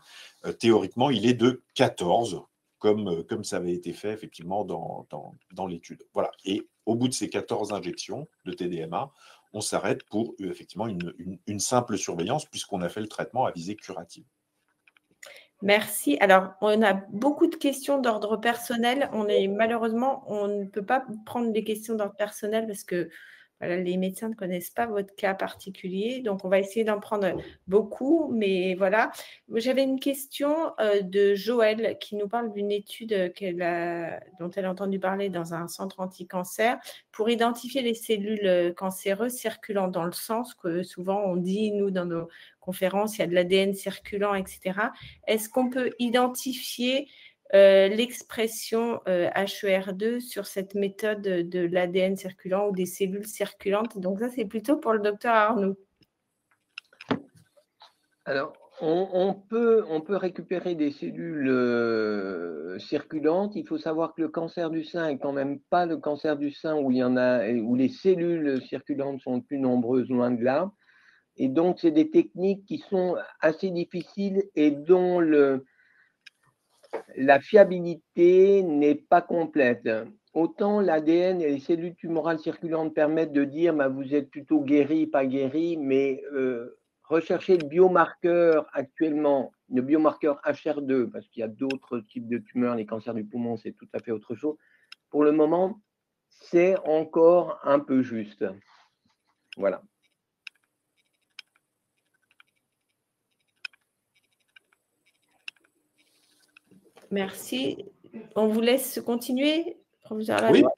théoriquement, il est de 14, comme ça avait été fait effectivement dans l'étude. Voilà. Et au bout de ces 14 injections de TDM1, on s'arrête pour effectivement une simple surveillance puisqu'on a fait le traitement à visée curative. Merci. Alors, on a beaucoup de questions d'ordre personnel. Malheureusement, on ne peut pas prendre des questions d'ordre personnel parce que voilà, les médecins ne connaissent pas votre cas particulier. Donc, on va essayer d'en prendre beaucoup. Mais voilà, j'avais une question de Joël qui nous parle d'une étude dont elle a entendu parler dans un centre anti-cancer pour identifier les cellules cancéreuses circulant dans le sang, ce que souvent on dit, nous, dans nos conférences, il y a de l'ADN circulant, etc. Est-ce qu'on peut identifier l'expression HER2 sur cette méthode de l'ADN circulant ou des cellules circulantes? Donc ça, c'est plutôt pour le docteur Arnoux. Alors, on peut récupérer des cellules circulantes. Il faut savoir que le cancer du sein est quand même pas le cancer du sein où les cellules circulantes sont le plus nombreuses, loin de là. Et donc, c'est des techniques qui sont assez difficiles et dont la fiabilité n'est pas complète. Autant l'ADN et les cellules tumorales circulantes permettent de dire vous êtes plutôt guéri, pas guéri, mais rechercher le biomarqueur actuellement, le biomarqueur HR2, parce qu'il y a d'autres types de tumeurs, les cancers du poumon, c'est tout à fait autre chose. Pour le moment, c'est encore un peu juste. Voilà. Merci. On vous laisse continuer, professeur Oui, Laloy.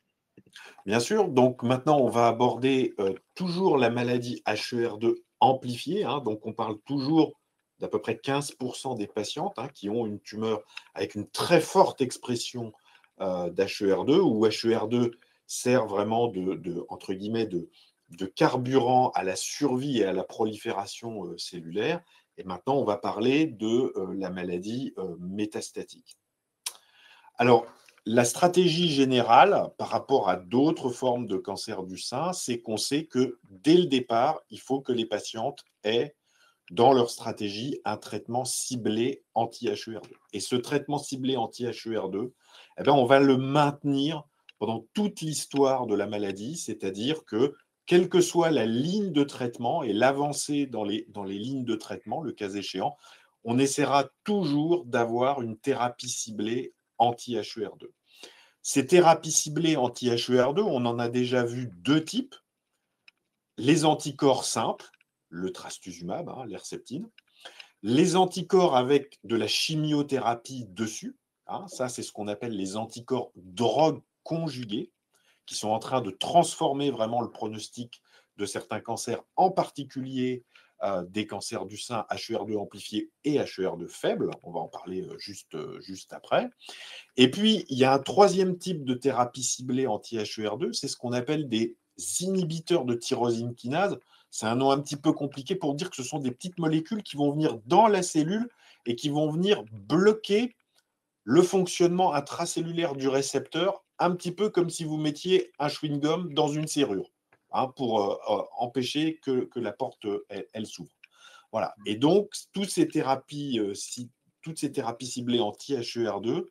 bien sûr. Donc maintenant, on va aborder toujours la maladie HER2 amplifiée. Hein. Donc on parle toujours d'à peu près 15% des patientes qui ont une tumeur avec une très forte expression d'HER2, où HER2 sert vraiment entre guillemets, de carburant à la survie et à la prolifération cellulaire. Et maintenant, on va parler de la maladie métastatique. Alors, la stratégie générale par rapport à d'autres formes de cancer du sein, c'est qu'on sait que dès le départ, il faut que les patientes aient dans leur stratégie un traitement ciblé anti-HER2. Et ce traitement ciblé anti-HER2, on va le maintenir pendant toute l'histoire de la maladie, c'est-à-dire que quelle que soit la ligne de traitement et l'avancée dans les lignes de traitement, le cas échéant, on essaiera toujours d'avoir une thérapie ciblée anti-HER2. Ces thérapies ciblées anti-HER2, on en a déjà vu 2 types. Les anticorps simples, le trastuzumab, l'Herceptine. Les anticorps avec de la chimiothérapie dessus, ça c'est ce qu'on appelle les anticorps drogue conjugués, qui sont en train de transformer vraiment le pronostic de certains cancers, en particulier des cancers du sein HER2 amplifié et HER2 faible. On va en parler juste après. Et puis, il y a un troisième type de thérapie ciblée anti-HER2, c'est ce qu'on appelle des inhibiteurs de tyrosine kinase. C'est un nom un petit peu compliqué pour dire que ce sont des petites molécules qui vont venir dans la cellule et qui vont venir bloquer le fonctionnement intracellulaire du récepteur, un petit peu comme si vous mettiez un chewing-gum dans une serrure, hein, pour empêcher que la porte elle s'ouvre. Voilà. Et donc, toutes ces thérapies ciblées anti-HER2,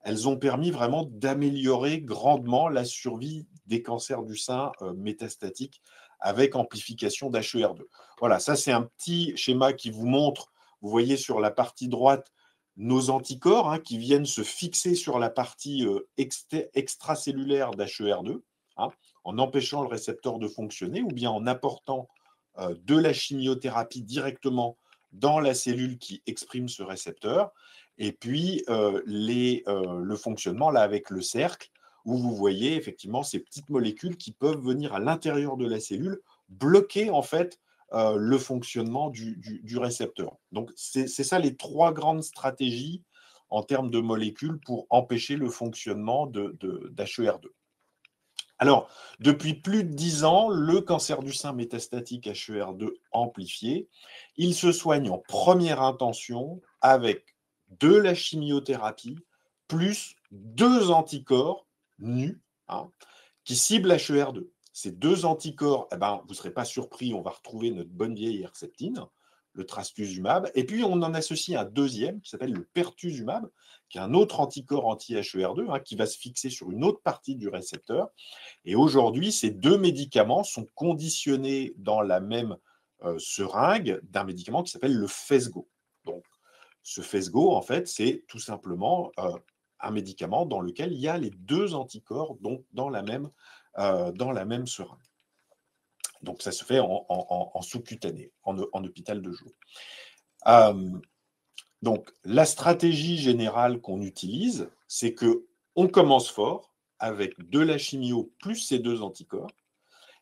elles ont permis vraiment d'améliorer grandement la survie des cancers du sein métastatiques avec amplification d'HER2. Voilà, ça c'est un petit schéma qui vous montre, vous voyez sur la partie droite, nos anticorps, hein, qui viennent se fixer sur la partie extracellulaire d'HER2, hein, en empêchant le récepteur de fonctionner ou bien en apportant de la chimiothérapie directement dans la cellule qui exprime ce récepteur. Et puis, le fonctionnement là avec le cercle, où vous voyez effectivement ces petites molécules qui peuvent venir à l'intérieur de la cellule bloquer en fait le fonctionnement du récepteur. Donc, c'est ça les trois grandes stratégies en termes de molécules pour empêcher le fonctionnement d'HER2. Alors, depuis plus de 10 ans, le cancer du sein métastatique HER2 amplifié, il se soigne en première intention avec de la chimiothérapie plus 2 anticorps nus, hein, qui ciblent HER2. Ces 2 anticorps, eh ben, vous ne serez pas surpris, on va retrouver notre bonne vieille Herceptine, le trastuzumab, et puis on en associe un deuxième qui s'appelle le pertuzumab, qui est un autre anticorps anti-HER2, hein, qui va se fixer sur une autre partie du récepteur. Et aujourd'hui, ces 2 médicaments sont conditionnés dans la même seringue d'un médicament qui s'appelle le Phesgo. Donc, ce Phesgo, en fait, c'est tout simplement un médicament dans lequel il y a les 2 anticorps donc dans la même seringue. Donc, ça se fait en sous-cutané, en hôpital de jour. Donc, la stratégie générale qu'on utilise, c'est qu'on commence fort avec de la chimio plus ces 2 anticorps.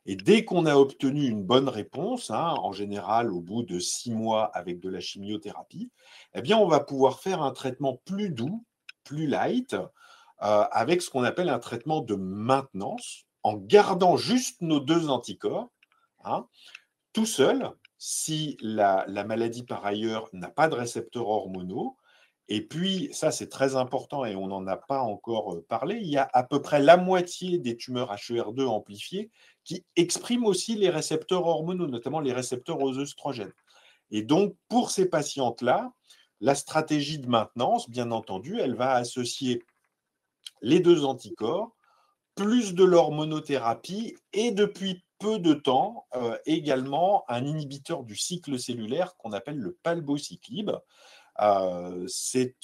Et dès qu'on a obtenu une bonne réponse, hein, en général au bout de 6 mois avec de la chimiothérapie, eh bien, on va pouvoir faire un traitement plus doux, plus light, avec ce qu'on appelle un traitement de maintenance, en gardant juste nos 2 anticorps, hein, tout seul, si la maladie par ailleurs n'a pas de récepteurs hormonaux. Et puis, ça c'est très important et on n'en a pas encore parlé, il y a à peu près la moitié des tumeurs HER2 amplifiées qui expriment aussi les récepteurs hormonaux, notamment les récepteurs aux œstrogènes. Et donc, pour ces patientes-là, la stratégie de maintenance, bien entendu, elle va associer les 2 anticorps, plus de l'hormonothérapie et depuis peu de temps également un inhibiteur du cycle cellulaire qu'on appelle le palbociclib. C'est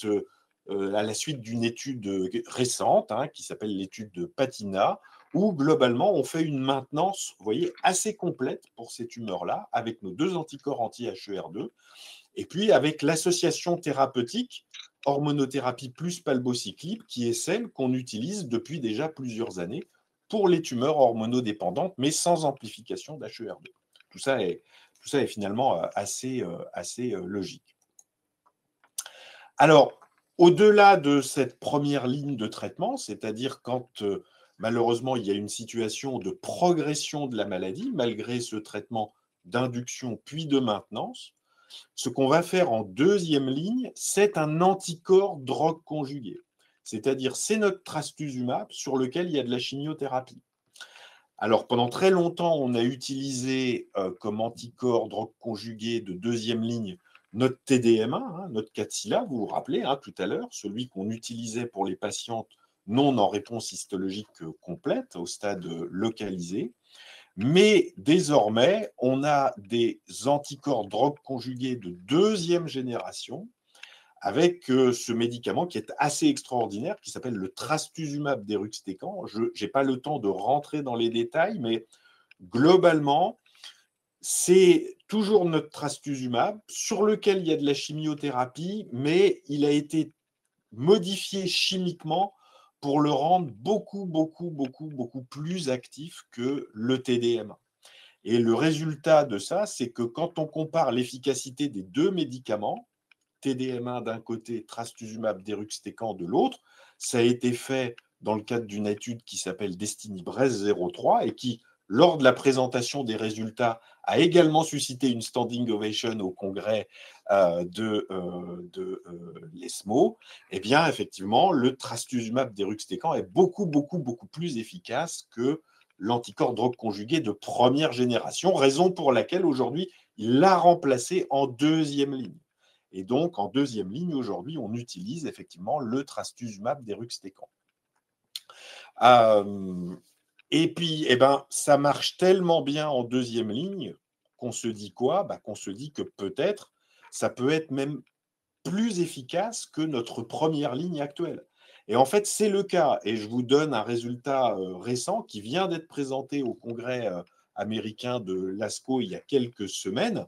à la suite d'une étude récente, hein, qui s'appelle l'étude de Patina, où globalement on fait une maintenance, vous voyez, assez complète pour ces tumeurs-là, avec nos 2 anticorps anti-HER2, et puis avec l'association thérapeutique hormonothérapie plus palbociclib, qui est celle qu'on utilise depuis déjà plusieurs années pour les tumeurs hormonodépendantes, mais sans amplification d'HER2. Tout ça est finalement assez logique. Alors, au-delà de cette première ligne de traitement, c'est-à-dire quand malheureusement il y a une situation de progression de la maladie, malgré ce traitement d'induction puis de maintenance, ce qu'on va faire en deuxième ligne, c'est un anticorps drogue conjugué. C'est-à-dire, c'est notre trastuzumab sur lequel il y a de la chimiothérapie. Alors, pendant très longtemps, on a utilisé comme anticorps drogue conjugué de deuxième ligne notre TDM1, hein, notre Kadcyla, vous vous rappelez hein, tout à l'heure, celui qu'on utilisait pour les patientes non en réponse histologique complète, au stade localisé. Mais désormais, on a des anticorps drogue conjugués de deuxième génération avec ce médicament qui est assez extraordinaire, qui s'appelle le trastuzumab deruxtecan. Je n'ai pas le temps de rentrer dans les détails, mais globalement, c'est toujours notre trastuzumab sur lequel il y a de la chimiothérapie, mais il a été modifié chimiquement pour le rendre beaucoup plus actif que le TDM1. Et le résultat de ça, c'est que quand on compare l'efficacité des deux médicaments, TDM1 d'un côté, trastuzumab deruxtecan de l'autre, ça a été fait dans le cadre d'une étude qui s'appelle Destiny-Breast 03 et qui, lors de la présentation des résultats, a également suscité une standing ovation au congrès de l'ESMO. Eh bien, effectivement, le trastuzumab deruxtecan est beaucoup plus efficace que l'anticorps drogue conjugué de première génération, raison pour laquelle aujourd'hui, il l'a remplacé en deuxième ligne. Et donc, en deuxième ligne, aujourd'hui, on utilise effectivement le trastuzumab deruxtecan. Et puis, ça marche tellement bien en deuxième ligne qu'on se dit quoi? Qu'on se dit que peut-être, ça peut être même plus efficace que notre première ligne actuelle. Et en fait, c'est le cas. Et je vous donne un résultat récent qui vient d'être présenté au congrès américain de l'ASCO il y a quelques semaines.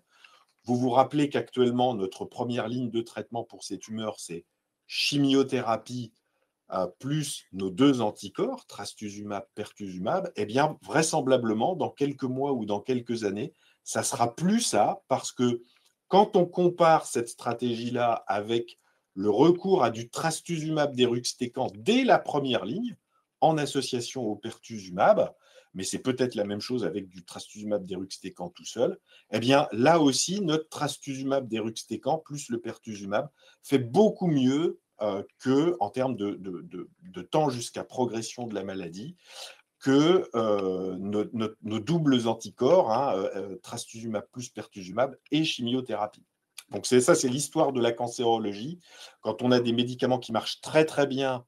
Vous vous rappelez qu'actuellement, notre première ligne de traitement pour ces tumeurs, c'est chimiothérapie plus nos deux anticorps, trastuzumab, pertuzumab. Eh bien, vraisemblablement, dans quelques mois ou dans quelques années, ça sera plus ça, parce que quand on compare cette stratégie-là avec le recours à du trastuzumab deruxtecan dès la première ligne, en association au pertuzumab, mais c'est peut-être la même chose avec du trastuzumab deruxtecan tout seul, eh bien là aussi, notre trastuzumab deruxtecan plus le pertuzumab fait beaucoup mieux en termes de temps jusqu'à progression de la maladie, que nos doubles anticorps, trastuzumab plus pertuzumab et chimiothérapie. Donc ça, c'est l'histoire de la cancérologie. Quand on a des médicaments qui marchent très très bien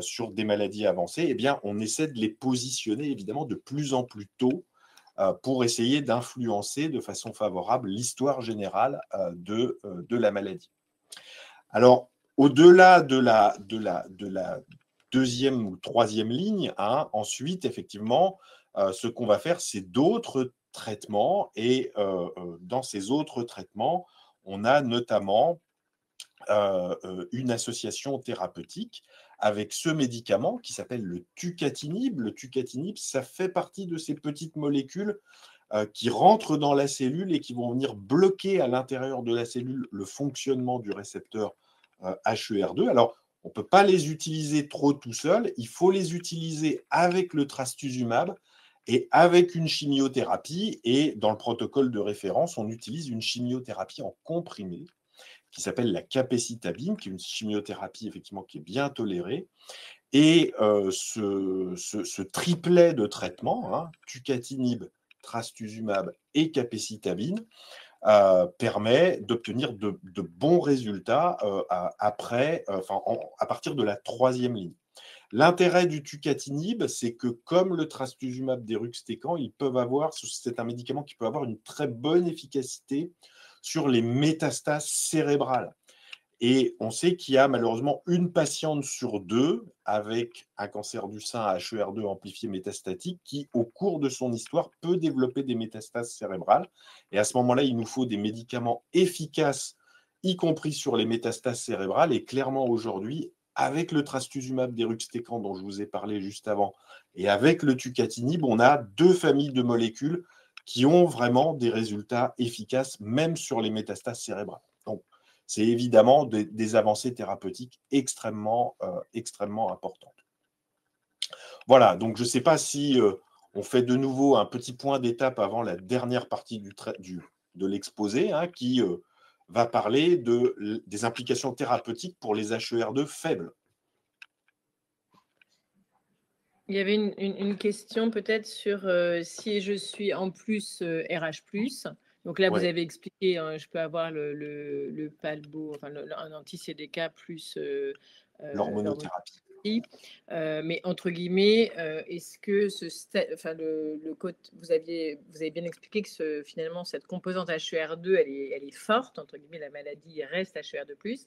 sur des maladies avancées, eh bien, on essaie de les positionner évidemment de plus en plus tôt pour essayer d'influencer de façon favorable l'histoire générale de la maladie. Alors, au-delà de la deuxième ou troisième ligne, ensuite, effectivement, ce qu'on va faire, c'est d'autres traitements. Et dans ces autres traitements, on a notamment une association thérapeutique avec ce médicament qui s'appelle le tucatinib. Le tucatinib, ça fait partie de ces petites molécules qui rentrent dans la cellule et qui vont venir bloquer à l'intérieur de la cellule le fonctionnement du récepteur HER2. Alors, on ne peut pas les utiliser trop tout seul, il faut les utiliser avec le trastuzumab et avec une chimiothérapie. Et dans le protocole de référence, on utilise une chimiothérapie en comprimé qui s'appelle la capecitabine, qui est une chimiothérapie effectivement qui est bien tolérée. Et ce triplet de traitement, tucatinib, trastuzumab et capecitabine, permet d'obtenir de bons résultats à partir de la troisième ligne. L'intérêt du tucatinib, c'est que comme le trastuzumab deruxtecan, c'est un médicament qui peut avoir une très bonne efficacité sur les métastases cérébrales. Et on sait qu'il y a malheureusement une patiente sur deux avec un cancer du sein à HER2 amplifié métastatique qui, au cours de son histoire, peut développer des métastases cérébrales. Et à ce moment-là, il nous faut des médicaments efficaces, y compris sur les métastases cérébrales. Et clairement, aujourd'hui, avec le trastuzumab deruxtecan dont je vous ai parlé juste avant et avec le tucatinib, on a deux familles de molécules qui ont vraiment des résultats efficaces, même sur les métastases cérébrales. Donc, c'est évidemment des avancées thérapeutiques extrêmement importantes. Voilà, donc je ne sais pas si on fait de nouveau un petit point d'étape avant la dernière partie de l'exposé, qui va parler des implications thérapeutiques pour les HER2 faibles. Il y avait une question peut-être sur si je suis en plus RH+. Donc là, vous avez expliqué, je peux avoir le palbo, enfin un anti-CDK plus l'hormonothérapie. Mais entre guillemets, est-ce que vous avez bien expliqué que finalement cette composante HER2, elle est forte, entre guillemets, la maladie reste HER2+.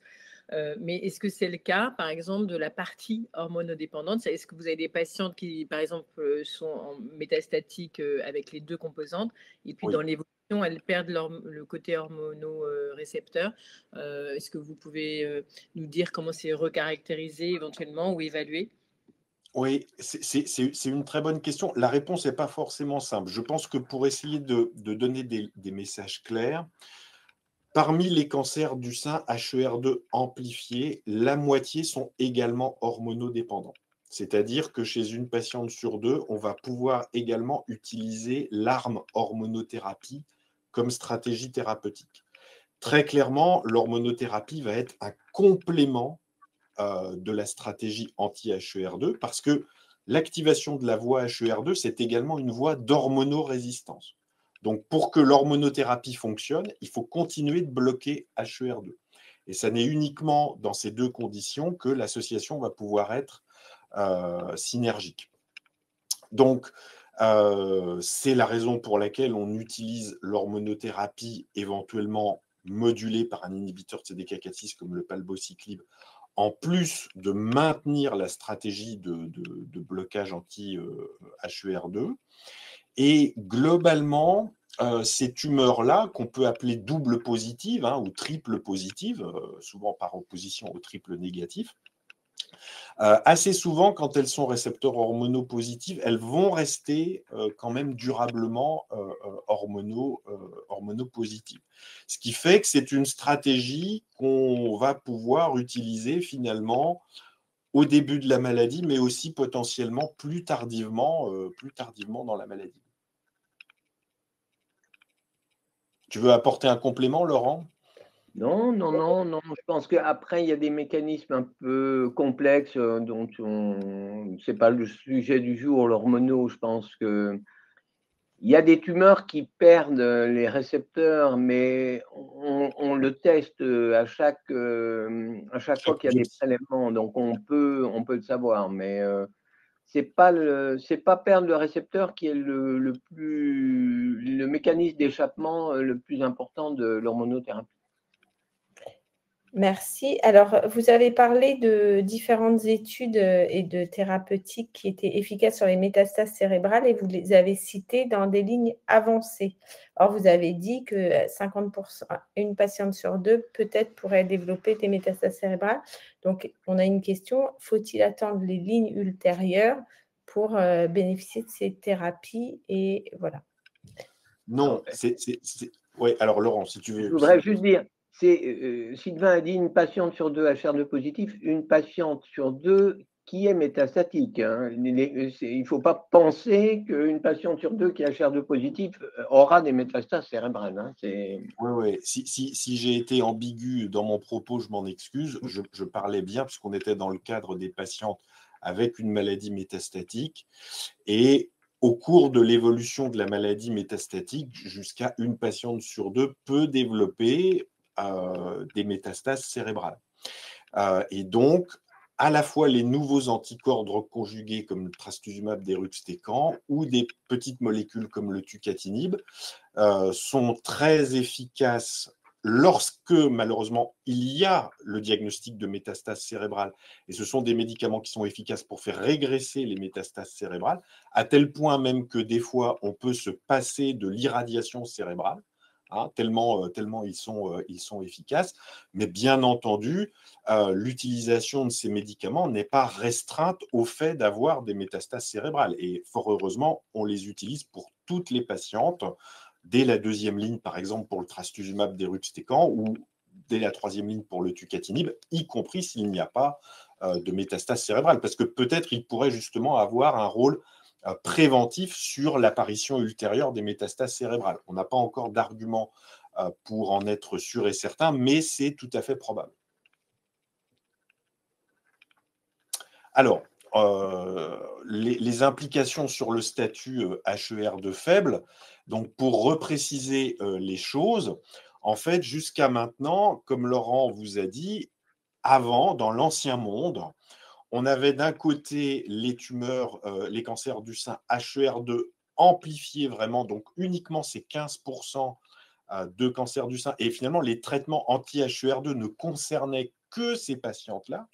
Mais est-ce que c'est le cas, par exemple, de la partie hormonodépendante? Est-ce que vous avez des patientes qui, par exemple, sont en métastatique avec les deux composantes et puis dans l'évolution, elles perdent le côté hormonorécepteur? Est-ce que vous pouvez nous dire comment c'est recaractérisé éventuellement ou évalué? Oui, c'est une très bonne question. La réponse n'est pas forcément simple. Je pense que pour essayer de donner des messages clairs, parmi les cancers du sein HER2 amplifiés, la moitié sont également hormonodépendants. C'est-à-dire que chez une patiente sur deux, on va pouvoir également utiliser l'arme hormonothérapie comme stratégie thérapeutique. Très clairement, l'hormonothérapie va être un complément de la stratégie anti-HER2 parce que l'activation de la voie HER2, c'est également une voie d'hormonorésistance. Donc, pour que l'hormonothérapie fonctionne, il faut continuer de bloquer HER2. Et ça n'est uniquement dans ces deux conditions que l'association va pouvoir être synergique. Donc, c'est la raison pour laquelle on utilise l'hormonothérapie éventuellement modulée par un inhibiteur de CDK4/6 comme le palbociclib, en plus de maintenir la stratégie de blocage anti-HER2. Et globalement, ces tumeurs-là, qu'on peut appeler double positive ou triple positive, souvent par opposition au triple négatif, assez souvent, quand elles sont récepteurs hormonopositifs, elles vont rester quand même durablement hormonopositives. Ce qui fait que c'est une stratégie qu'on va pouvoir utiliser finalement au début de la maladie, mais aussi potentiellement plus tardivement dans la maladie. Tu veux apporter un complément, Laurent ? Non. Je pense qu'après, il y a des mécanismes un peu complexes dont c'est pas le sujet du jour, l'hormono. Je pense que il y a des tumeurs qui perdent les récepteurs, mais on le teste à chaque fois qu'il y a des prélèvements, donc on peut le savoir, mais c'est pas perdre le récepteur qui est le mécanisme d'échappement le plus important de l'hormonothérapie. Merci. Alors, vous avez parlé de différentes études et de thérapeutiques qui étaient efficaces sur les métastases cérébrales et vous les avez citées dans des lignes avancées. Or, vous avez dit que 50%, une patiente sur deux peut-être pourrait développer des métastases cérébrales. Donc, on a une question, faut-il attendre les lignes ultérieures pour bénéficier de ces thérapies? Et voilà. Non, Oui, alors Laurent, si tu veux. Je voudrais juste dire, Sylvain a dit une patiente sur deux HER2 positif, une patiente sur deux qui est métastatique. Hein. Il ne faut pas penser qu'une patiente sur deux qui est HER2 positif aura des métastases cérébrales. Hein. Oui. Si j'ai été ambigu dans mon propos, je m'en excuse. Je parlais bien puisqu'on était dans le cadre des patientes avec une maladie métastatique. Et au cours de l'évolution de la maladie métastatique, jusqu'à une patiente sur deux peut développer des métastases cérébrales. Et donc, à la fois les nouveaux anticorps conjugués comme le trastuzumab deruxtecan ou des petites molécules comme le tucatinib sont très efficaces lorsque, malheureusement, il y a le diagnostic de métastase cérébrale. Et ce sont des médicaments qui sont efficaces pour faire régresser les métastases cérébrales, à tel point même que des fois, on peut se passer de l'irradiation cérébrale, tellement ils sont efficaces. Mais bien entendu, l'utilisation de ces médicaments n'est pas restreinte au fait d'avoir des métastases cérébrales. Et fort heureusement, on les utilise pour toutes les patientes, dès la deuxième ligne, par exemple, pour le trastuzumab deruxtecan, ou dès la troisième ligne pour le tucatinib, y compris s'il n'y a pas de métastase cérébrale. Parce que peut-être il pourrait justement avoir un rôle préventif sur l'apparition ultérieure des métastases cérébrales. On n'a pas encore d'argument pour en être sûr et certain, mais c'est tout à fait probable. Alors, les implications sur le statut HER2 faible, donc pour repréciser les choses, en fait, jusqu'à maintenant, comme Laurent vous a dit, avant, dans l'ancien monde, on avait d'un côté les tumeurs, les cancers du sein HER2 amplifiés vraiment, donc uniquement ces 15% de cancers du sein. Et finalement, les traitements anti-HER2 ne concernaient que ces patientes-là.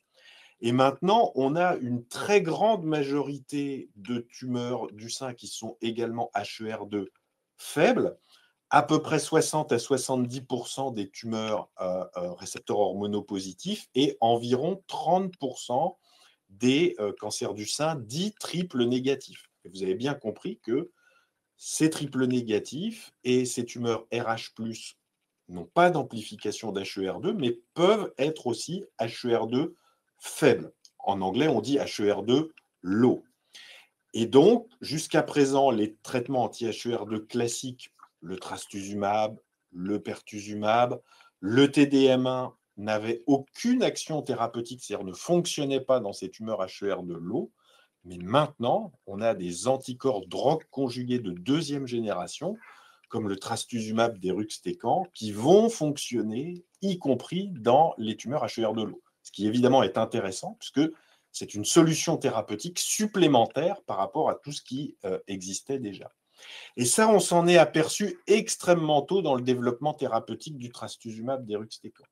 Et maintenant, on a une très grande majorité de tumeurs du sein qui sont également HER2 faibles. À peu près 60 à 70% des tumeurs récepteurs hormonopositifs et environ 30% des cancers du sein dits triple négatifs. Et vous avez bien compris que ces triples négatifs et ces tumeurs RH+, n'ont pas d'amplification d'HER2, mais peuvent être aussi HER2 faibles. En anglais, on dit HER2 low. Et donc, jusqu'à présent, les traitements anti-HER2 classiques, le trastuzumab, le pertuzumab, le TDM1, n'avaient aucune action thérapeutique, c'est-à-dire ne fonctionnaient pas dans ces tumeurs HER2 low. Mais maintenant, on a des anticorps drogue conjugués de deuxième génération, comme le trastuzumab deruxtecan, qui vont fonctionner, y compris dans les tumeurs HER2 low. Ce qui évidemment est intéressant, puisque c'est une solution thérapeutique supplémentaire par rapport à tout ce qui existait déjà. Et ça, on s'en est aperçu extrêmement tôt dans le développement thérapeutique du trastuzumab deruxtecan.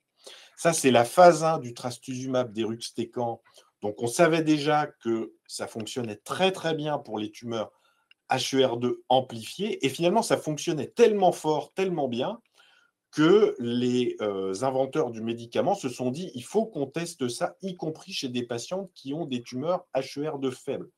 Ça, c'est la phase 1 du trastuzumab deruxtecan. Donc, on savait déjà que ça fonctionnait très, très bien pour les tumeurs HER2 amplifiées. Et finalement, ça fonctionnait tellement fort, tellement bien, que les inventeurs du médicament se sont dit il faut qu'on teste ça, y compris chez des patients qui ont des tumeurs HER2 faibles.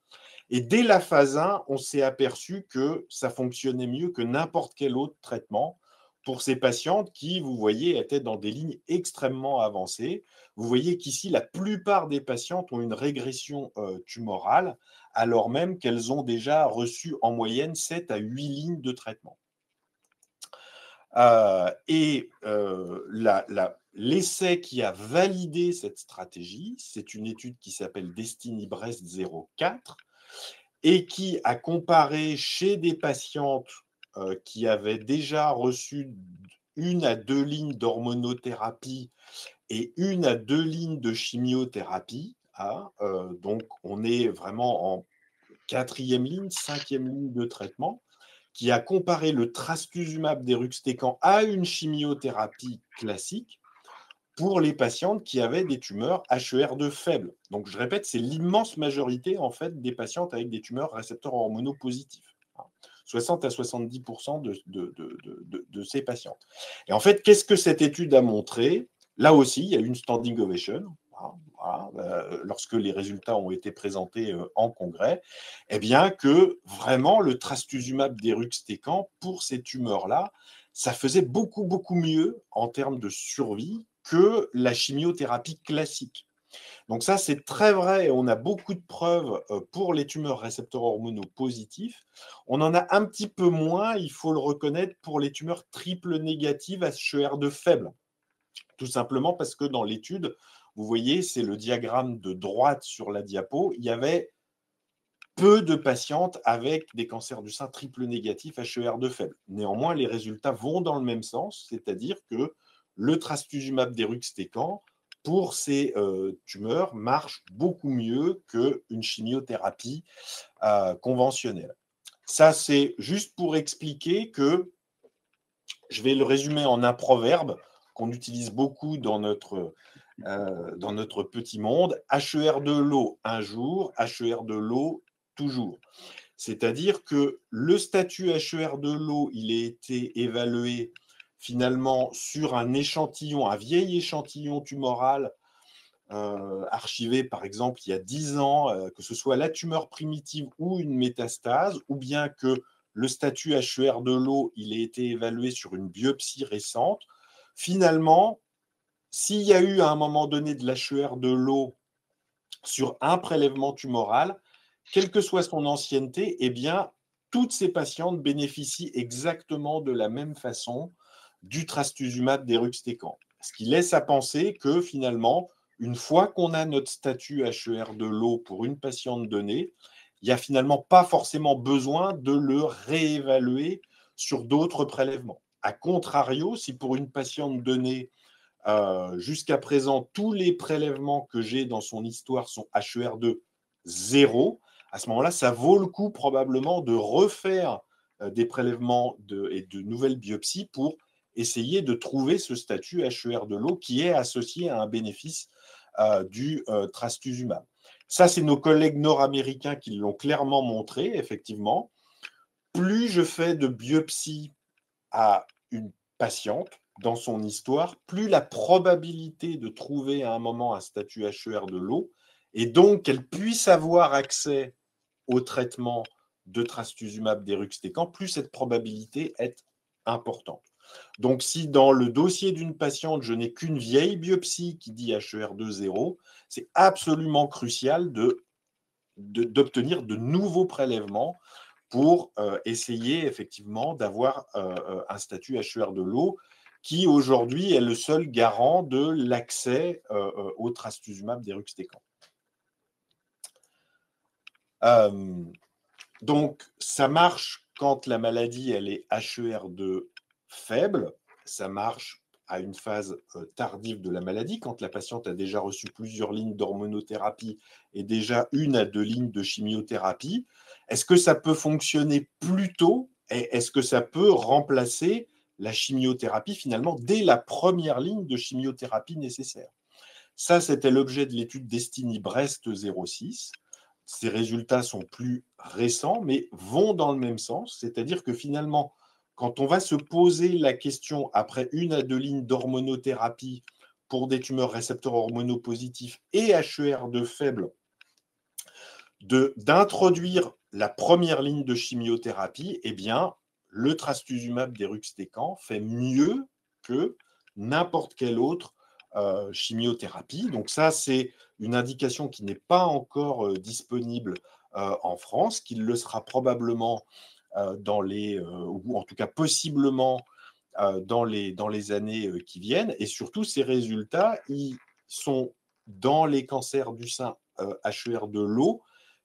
Et dès la phase 1, on s'est aperçu que ça fonctionnait mieux que n'importe quel autre traitement pour ces patientes qui, vous voyez, étaient dans des lignes extrêmement avancées. Vous voyez qu'ici, la plupart des patientes ont une régression tumorale, alors même qu'elles ont déjà reçu en moyenne 7 à 8 lignes de traitement. L'essai qui a validé cette stratégie, c'est une étude qui s'appelle DestinyBreast-04 et qui a comparé chez des patientes qui avaient déjà reçu 1 à 2 lignes d'hormonothérapie et 1 à 2 lignes de chimiothérapie. Donc, on est vraiment en 4e ligne, 5e ligne de traitement, qui a comparé le trastuzumab deruxtecan à une chimiothérapie classique pour les patientes qui avaient des tumeurs HER2 faibles. Donc, je répète, c'est l'immense majorité en fait des patientes avec des tumeurs récepteurs hormonaux positifs. 60 à 70% de ces patientes. Et en fait, qu'est-ce que cette étude a montré? Là aussi, il y a eu une standing ovation. Lorsque les résultats ont été présentés en congrès, eh bien que vraiment le trastuzumab deruxtecan pour ces tumeurs-là, ça faisait beaucoup, beaucoup mieux en termes de survie que la chimiothérapie classique. Donc ça, c'est très vrai. On a beaucoup de preuves pour les tumeurs récepteurs hormonaux positifs. On en a un petit peu moins, il faut le reconnaître, pour les tumeurs triple négatives HER2 faibles. Tout simplement parce que dans l'étude, vous voyez, c'est le diagramme de droite sur la diapo, il y avait peu de patientes avec des cancers du sein triple négatifs HER2 faibles. Néanmoins, les résultats vont dans le même sens, c'est-à-dire que le trastuzumab deruxtecan, pour ces tumeurs, marche beaucoup mieux qu'une chimiothérapie conventionnelle. Ça, c'est juste pour expliquer que, je vais le résumer en un proverbe qu'on utilise beaucoup dans notre petit monde, HER2 low un jour, HER2 low toujours. C'est-à-dire que le statut HER2 low, il a été évalué finalement sur un échantillon, un vieil échantillon tumoral archivé par exemple il y a 10 ans, que ce soit la tumeur primitive ou une métastase, ou bien que le statut HER2 low, il a été évalué sur une biopsie récente. Finalement, s'il y a eu à un moment donné de l'HER2 low sur un prélèvement tumoral, quelle que soit son ancienneté, eh bien, toutes ces patientes bénéficient exactement de la même façon du trastuzumab deruxtecan. Ce qui laisse à penser que finalement, une fois qu'on a notre statut HER2 low pour une patiente donnée, il n'y a finalement pas forcément besoin de le réévaluer sur d'autres prélèvements. A contrario, si pour une patiente donnée, jusqu'à présent, tous les prélèvements que j'ai dans son histoire sont HER2 0, à ce moment-là, ça vaut le coup probablement de refaire des prélèvements et de nouvelles biopsies pour essayer de trouver ce statut HER2 low qui est associé à un bénéfice du trastuzumab. Ça, c'est nos collègues nord-américains qui l'ont clairement montré, effectivement. Plus je fais de biopsies à une patiente dans son histoire, plus la probabilité de trouver à un moment un statut HER2 low et donc qu'elle puisse avoir accès au traitement de trastuzumab deruxtecan, plus cette probabilité est importante. Donc, si dans le dossier d'une patiente, je n'ai qu'une vieille biopsie qui dit HER2 0, c'est absolument crucial d'obtenir de nouveaux prélèvements pour essayer effectivement d'avoir un statut HER2 low qui aujourd'hui est le seul garant de l'accès au trastuzumab deruxtecan. Donc, ça marche quand la maladie elle est HER2 faible, ça marche à une phase tardive de la maladie, quand la patiente a déjà reçu plusieurs lignes d'hormonothérapie et déjà 1 à 2 lignes de chimiothérapie. Est-ce que ça peut fonctionner plus tôt et est-ce que ça peut remplacer la chimiothérapie finalement dès la première ligne de chimiothérapie nécessaire? Ça, c'était l'objet de l'étude Destiny-Breast 06. Ces résultats sont plus récents, mais vont dans le même sens, c'est-à-dire que finalement, quand on va se poser la question après 1 à 2 lignes d'hormonothérapie pour des tumeurs récepteurs hormonaux positifs et HER2 faibles, d'introduire la première ligne de chimiothérapie, eh bien, le trastuzumab deruxtecan fait mieux que n'importe quelle autre chimiothérapie. Donc ça, c'est une indication qui n'est pas encore disponible en France, qui le sera probablement ou en tout cas possiblement dans les années qui viennent. Et surtout, ces résultats, ils sont dans les cancers du sein HER2 low,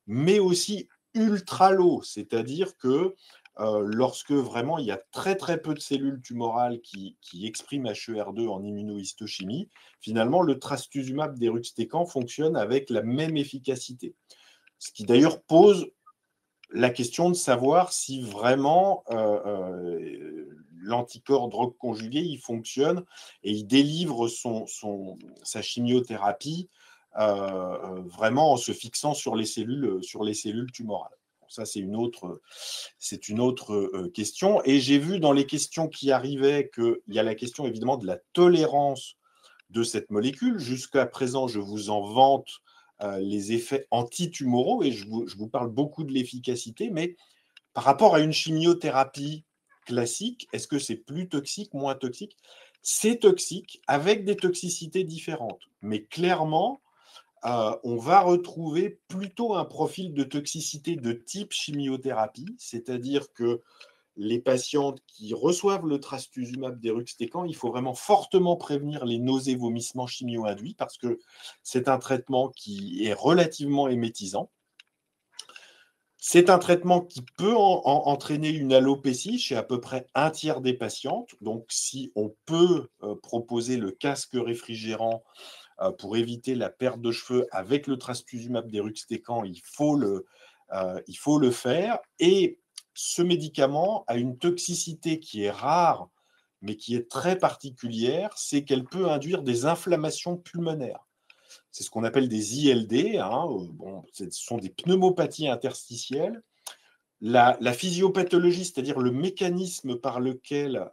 mais aussi ultra low, c'est-à-dire que lorsque vraiment il y a très très peu de cellules tumorales qui expriment HER2 en immunohistochimie, finalement le trastuzumab deruxtecan fonctionne avec la même efficacité. Ce qui d'ailleurs pose la question de savoir si vraiment l'anticorps drogue conjugué il fonctionne et il délivre sa chimiothérapie vraiment en se fixant sur les cellules tumorales. Ça, c'est une autre question. Et j'ai vu dans les questions qui arrivaient qu'il y a la question évidemment de la tolérance de cette molécule. Jusqu'à présent, je vous en vante les effets antitumoraux et je vous parle beaucoup de l'efficacité, mais par rapport à une chimiothérapie classique, est-ce que c'est plus toxique, moins toxique? C'est toxique avec des toxicités différentes, mais clairement, on va retrouver plutôt un profil de toxicité de type chimiothérapie, c'est-à-dire que les patientes qui reçoivent le trastuzumab deruxtecan, il faut vraiment fortement prévenir les nausées, vomissements chimio-induits parce que c'est un traitement qui est relativement émétisant. C'est un traitement qui peut entraîner une alopécie chez à peu près un tiers des patientes. Donc, si on peut proposer le casque réfrigérant pour éviter la perte de cheveux avec le trastuzumab deruxtecan, il faut le faire. Et ce médicament a une toxicité qui est rare, mais qui est très particulière, c'est qu'elle peut induire des inflammations pulmonaires. C'est ce qu'on appelle des ILD, ce sont des pneumopathies interstitielles. La physiopathologie, c'est-à-dire le mécanisme par lequel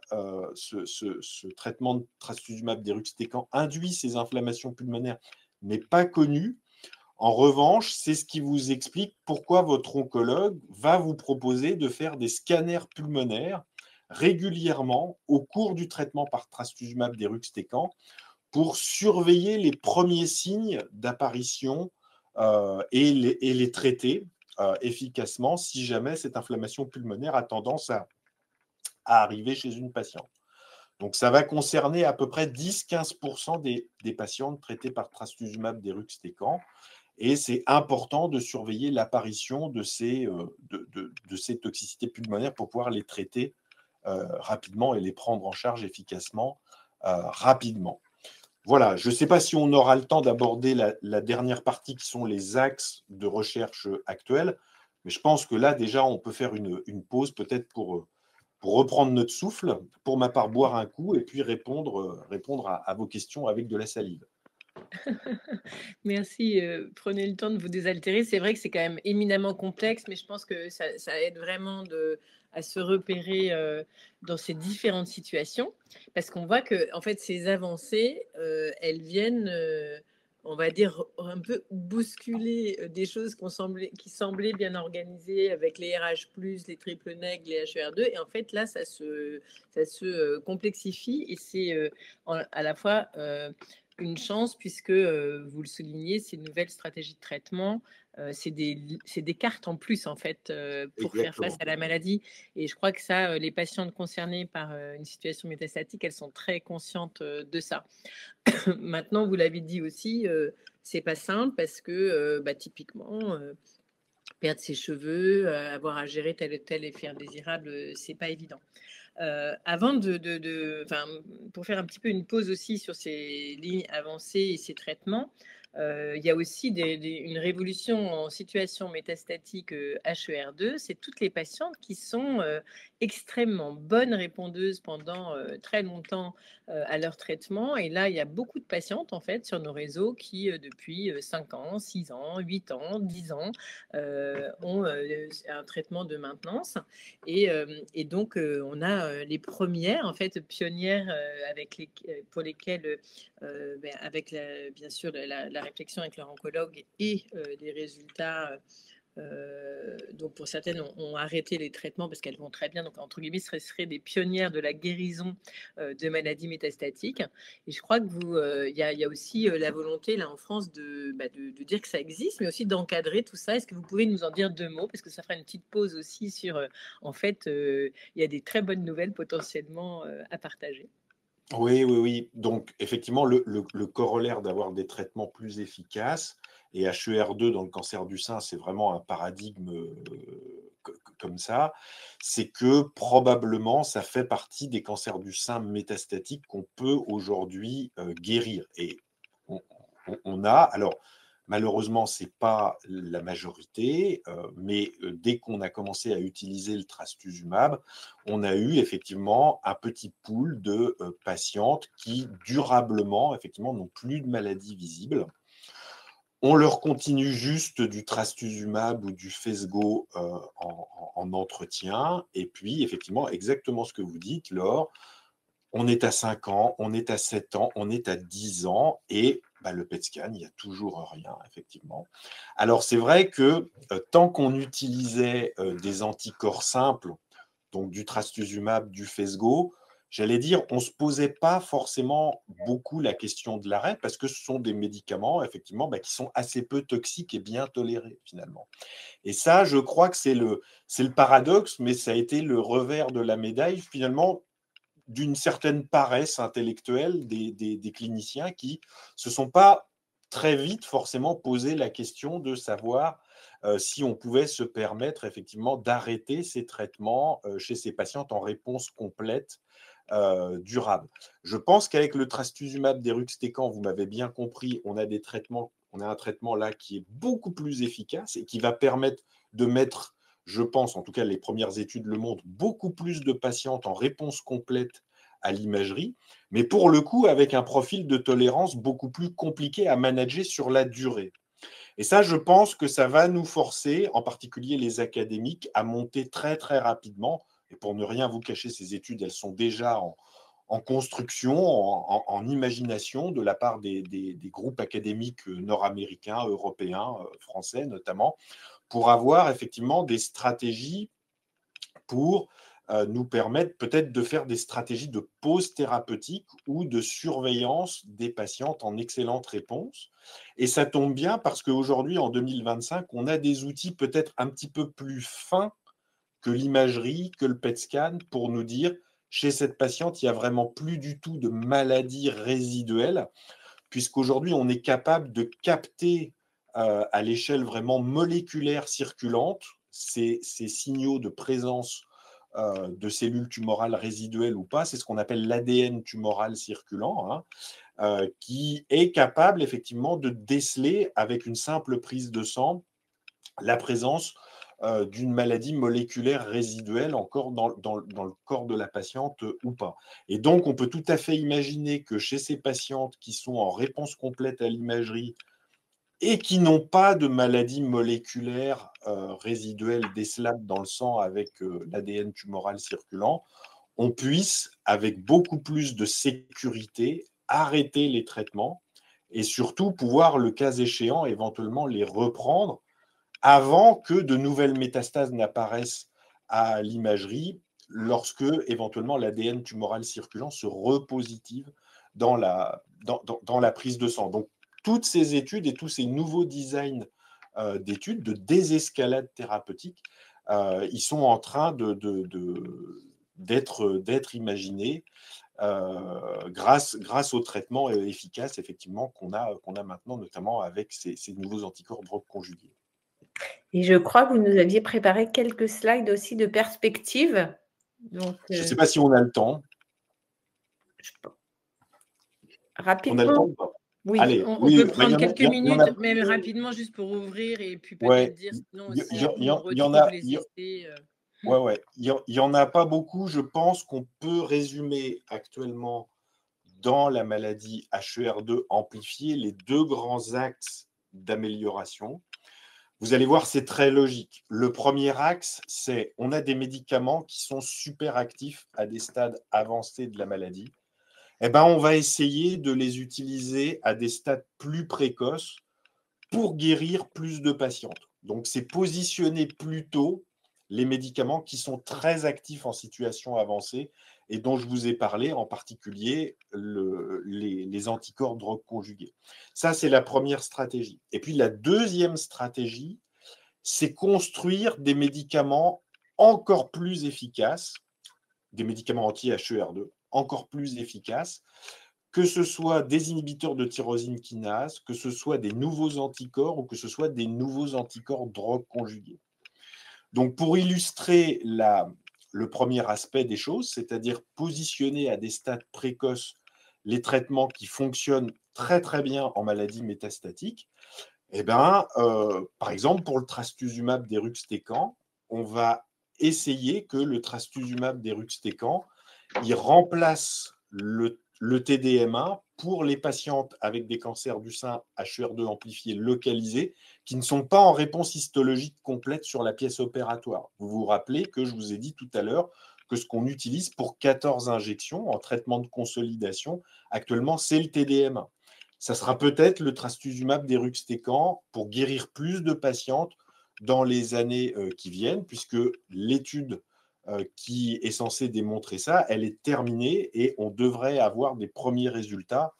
ce traitement de trastuzumab deruxtecan induit ces inflammations pulmonaires, n'est pas connu. En revanche, c'est ce qui vous explique pourquoi votre oncologue va vous proposer de faire des scanners pulmonaires régulièrement au cours du traitement par trastuzumab deruxtecan pour surveiller les premiers signes d'apparition et les traiter efficacement si jamais cette inflammation pulmonaire a tendance à arriver chez une patiente. Donc, ça va concerner à peu près 10-15% des patientes traitées par trastuzumab deruxtecan. Et c'est important de surveiller l'apparition de ces toxicités pulmonaires pour pouvoir les traiter rapidement et les prendre en charge efficacement rapidement. Voilà, je ne sais pas si on aura le temps d'aborder la dernière partie qui sont les axes de recherche actuels, mais je pense que là, déjà, on peut faire une pause peut-être pour reprendre notre souffle, pour ma part, boire un coup et puis répondre à vos questions avec de la salive. Merci, prenez le temps de vous désaltérer. C'est vrai que c'est quand même éminemment complexe, mais je pense que ça aide vraiment à se repérer dans ces différentes situations, parce qu'on voit que en fait, ces avancées, elles viennent on va dire, un peu bousculer des choses qui semblaient bien organisées avec les RH+, les triple neg, les HER2. Et en fait, là, ça se complexifie et c'est à la fois une chance puisque, vous le soulignez, ces nouvelles stratégies de traitement, c'est des cartes en plus, en fait, pour faire face Exactement. à la maladie. Et je crois que ça, les patientes concernées par une situation métastatique, elles sont très conscientes de ça. Maintenant, vous l'avez dit aussi, c'est pas simple parce que typiquement, perdre ses cheveux, avoir à gérer tel ou tel effet indésirable, c'est pas évident. Avant pour faire un petit peu une pause aussi sur ces lignes avancées et ces traitements, il y a aussi une révolution en situation métastatique HER2. C'est toutes les patientes qui sont extrêmement bonnes répondeuses pendant très longtemps à leur traitement. Et là, il y a beaucoup de patientes en fait sur nos réseaux qui, depuis 5 ans, 6 ans, 8 ans, 10 ans, ont un traitement de maintenance. Et donc, on a les premières, en fait, pionnières pour lesquelles, avec bien sûr la réflexion avec leur oncologue et les résultats, donc pour certaines ont arrêté les traitements parce qu'elles vont très bien. Donc, entre guillemets, ce seraient des pionnières de la guérison de maladies métastatiques. Et je crois que il y a aussi la volonté là en France de dire que ça existe, mais aussi d'encadrer tout ça. Est-ce que vous pouvez nous en dire 2 mots? Parce que ça fera une petite pause aussi sur, en fait, il y a des très bonnes nouvelles potentiellement à partager. Oui, oui, oui. Donc, effectivement, le corollaire d'avoir des traitements plus efficaces, et HER2 dans le cancer du sein, c'est vraiment un paradigme comme ça, c'est que probablement, ça fait partie des cancers du sein métastatiques qu'on peut aujourd'hui guérir. Et on a, alors, malheureusement, ce n'est pas la majorité, mais dès qu'on a commencé à utiliser le trastuzumab, on a eu effectivement un petit pool de patientes qui durablement, effectivement, n'ont plus de maladies visibles. On leur continue juste du trastuzumab ou du Phesgo en entretien. Et puis, effectivement, exactement ce que vous dites, Laure, on est à 5 ans, on est à 7 ans, on est à 10 ans et le PET scan, il n'y a toujours rien, effectivement. Alors, c'est vrai que tant qu'on utilisait des anticorps simples, donc du trastuzumab, du Phesgo, j'allais dire, on ne se posait pas forcément beaucoup la question de l'arrêt parce que ce sont des médicaments, effectivement, qui sont assez peu toxiques et bien tolérés, finalement. Et ça, je crois que c'est le paradoxe, mais ça a été le revers de la médaille, finalement, d'une certaine paresse intellectuelle des cliniciens qui ne se sont pas très vite forcément posé la question de savoir si on pouvait se permettre effectivement d'arrêter ces traitements chez ces patientes en réponse complète durable. Je pense qu'avec le trastuzumab deruxtecan, vous m'avez bien compris, on a un traitement là qui est beaucoup plus efficace et qui va permettre de mettre, je pense, en tout cas les premières études le montrent, beaucoup plus de patientes en réponse complète à l'imagerie, mais pour le coup avec un profil de tolérance beaucoup plus compliqué à manager sur la durée. Et ça, je pense que ça va nous forcer, en particulier les académiques, à monter très très rapidement. Et pour ne rien vous cacher, ces études, elles sont déjà en construction, en imagination de la part des groupes académiques nord-américains, européens, français notamment, pour avoir effectivement des stratégies pour nous permettre peut-être de faire des stratégies de pause thérapeutique ou de surveillance des patientes en excellente réponse. Et ça tombe bien parce qu'aujourd'hui, en 2025, on a des outils peut-être un petit peu plus fins que l'imagerie, que le PET scan, pour nous dire, chez cette patiente, il n'y a vraiment plus du tout de maladie résiduelle, puisqu'aujourd'hui, on est capable de capter à l'échelle vraiment moléculaire circulante ces signaux de présence de cellules tumorales résiduelles ou pas. C'est ce qu'on appelle l'ADN tumoral circulant, qui est capable effectivement de déceler avec une simple prise de sang la présence d'une maladie moléculaire résiduelle encore dans le corps de la patiente ou pas. Et donc, on peut tout à fait imaginer que chez ces patientes qui sont en réponse complète à l'imagerie et qui n'ont pas de maladie moléculaire résiduelle décelable dans le sang avec l'ADN tumoral circulant, on puisse, avec beaucoup plus de sécurité, arrêter les traitements et surtout pouvoir, le cas échéant, éventuellement les reprendre avant que de nouvelles métastases n'apparaissent à l'imagerie, lorsque éventuellement l'ADN tumoral circulant se repositive dans la prise de sang. Donc, toutes ces études et tous ces nouveaux designs d'études, de désescalade thérapeutique, ils sont en train d'être imaginés grâce au traitement efficace, effectivement, qu'on a maintenant, notamment avec ces nouveaux anticorps drogue conjugués. Et je crois que vous nous aviez préparé quelques slides aussi de perspective. Donc, je ne sais pas si on a le temps. Rapidement. On a le temps ou pas? Oui. Allez, on peut prendre quelques minutes, même rapidement, juste pour ouvrir et puis peut-être dire sinon aussi on retrouve les essais. Ouais. Il n'y en a pas beaucoup. Je pense qu'on peut résumer actuellement dans la maladie HER2 amplifiée les deux grands axes d'amélioration. Vous allez voir, c'est très logique. Le premier axe, c'est on a des médicaments qui sont super actifs à des stades avancés de la maladie. Eh ben, on va essayer de les utiliser à des stades plus précoces pour guérir plus de patientes. Donc, c'est positionner plutôt les médicaments qui sont très actifs en situation avancée et dont je vous ai parlé, en particulier les anticorps drogue conjugués. Ça, c'est la première stratégie. Et puis, la deuxième stratégie, c'est construire des médicaments encore plus efficaces, des médicaments anti-HER2, encore plus efficaces, que ce soit des inhibiteurs de tyrosine kinase, que ce soit des nouveaux anticorps ou que ce soit des nouveaux anticorps drogue conjugués. Donc, pour illustrer le premier aspect des choses, c'est-à-dire positionner à des stades précoces les traitements qui fonctionnent très très bien en maladie métastatique, eh ben, par exemple, pour le trastuzumab deruxtecan, on va essayer que le trastuzumab deruxtecan il remplace le TDM1 pour les patientes avec des cancers du sein HER2 amplifiés localisés qui ne sont pas en réponse histologique complète sur la pièce opératoire. Vous vous rappelez que je vous ai dit tout à l'heure que ce qu'on utilise pour 14 injections en traitement de consolidation, actuellement, c'est le TDM1. Ça sera peut-être le trastuzumab deruxtecan pour guérir plus de patientes dans les années qui viennent, puisque l'étude qui est censée démontrer ça, elle est terminée et on devrait avoir des premiers résultats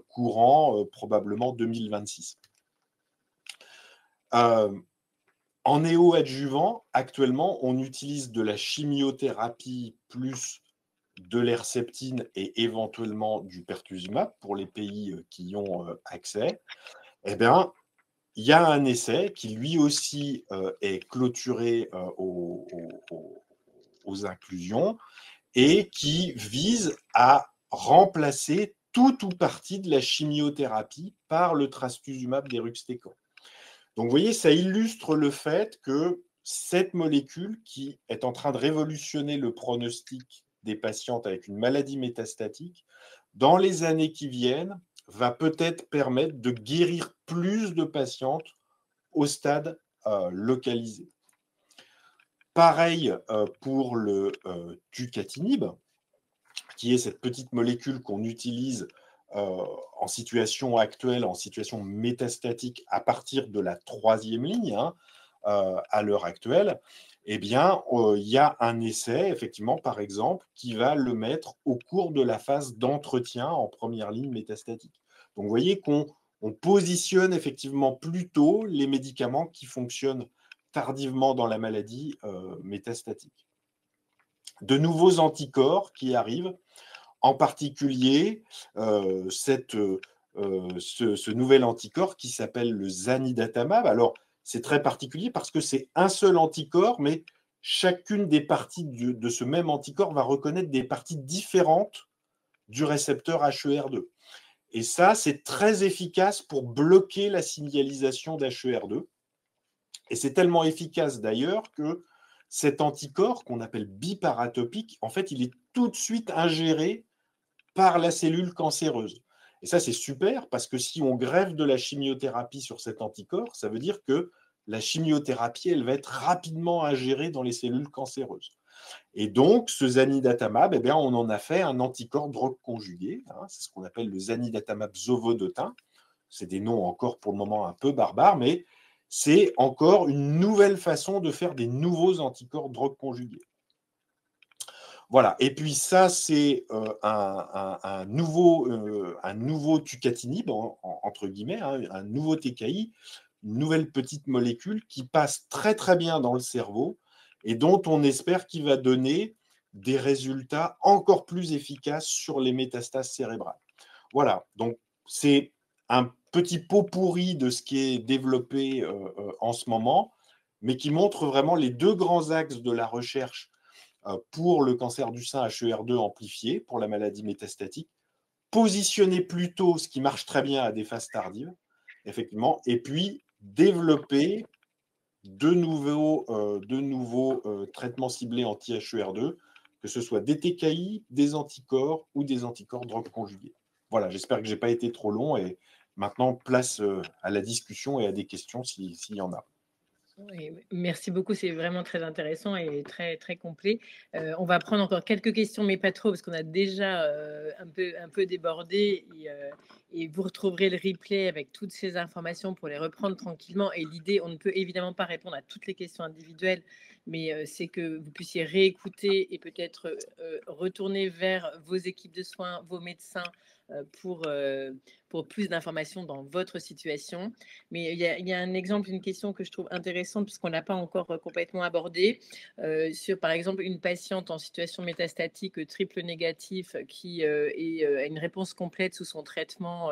courant probablement 2026. En néoadjuvant, actuellement, on utilise de la chimiothérapie plus de l'herceptine et éventuellement du pertuzumab pour les pays qui y ont accès. Eh bien, il y a un essai qui lui aussi est clôturé aux inclusions et qui vise à remplacer tout ou partie de la chimiothérapie par le trastuzumab deruxtecan. Donc, vous voyez, ça illustre le fait que cette molécule qui est en train de révolutionner le pronostic des patientes avec une maladie métastatique, dans les années qui viennent, va peut-être permettre de guérir plus de patientes au stade localisé. Pareil pour le tucatinib, qui est cette petite molécule qu'on utilise en situation actuelle, en situation métastatique, à partir de la 3e ligne, à l'heure actuelle, eh bien, il y a un essai, effectivement, par exemple, qui va le mettre au cours de la phase d'entretien en première ligne métastatique. Donc, vous voyez qu'on positionne effectivement plutôt les médicaments qui fonctionnent tardivement dans la maladie métastatique. De nouveaux anticorps qui arrivent, en particulier ce nouvel anticorps qui s'appelle le zanidatamab. Alors, c'est très particulier parce que c'est un seul anticorps, mais chacune des parties de ce même anticorps va reconnaître des parties différentes du récepteur HER2. Et ça, c'est très efficace pour bloquer la signalisation d'HER2. Et c'est tellement efficace d'ailleurs que cet anticorps, qu'on appelle biparatopique, en fait, il est tout de suite ingéré par la cellule cancéreuse. Et ça, c'est super parce que si on greffe de la chimiothérapie sur cet anticorps, ça veut dire que la chimiothérapie, elle va être rapidement ingérée dans les cellules cancéreuses. Et donc, ce zanidatamab, on en a fait un anticorps drogue conjugué. C'est ce qu'on appelle le zanidatamab zovodotin. c'est des noms encore pour le moment un peu barbares, mais c'est encore une nouvelle façon de faire des nouveaux anticorps drogue conjugués. Voilà, et puis ça, c'est un nouveau tucatinib, entre guillemets, hein, un nouveau TKI, une nouvelle petite molécule qui passe très très bien dans le cerveau et dont on espère qu'il va donner des résultats encore plus efficaces sur les métastases cérébrales. Voilà, donc c'est un petit pot pourri de ce qui est développé en ce moment, mais qui montre vraiment les deux grands axes de la recherche pour le cancer du sein HER2 amplifié, pour la maladie métastatique, positionner plutôt ce qui marche très bien à des phases tardives, effectivement, et puis développer de nouveaux traitements ciblés anti-HER2, que ce soit des TKI, des anticorps ou des anticorps drogue conjugués. Voilà, j'espère que je n'ai pas été trop long et maintenant place à la discussion et à des questions s'il y en a. Oui, merci beaucoup, c'est vraiment très intéressant et très, très complet. On va prendre encore quelques questions, mais pas trop, parce qu'on a déjà un peu débordé. Et vous retrouverez le replay avec toutes ces informations pour les reprendre tranquillement. Et l'idée, on ne peut évidemment pas répondre à toutes les questions individuelles, mais c'est que vous puissiez réécouter et peut-être retourner vers vos équipes de soins, vos médecins, pour plus d'informations dans votre situation. Mais il y a un exemple, une question que je trouve intéressante, puisqu'on ne l'a pas encore complètement abordée, sur par exemple une patiente en situation métastatique triple négatif qui a une réponse complète sous son traitement,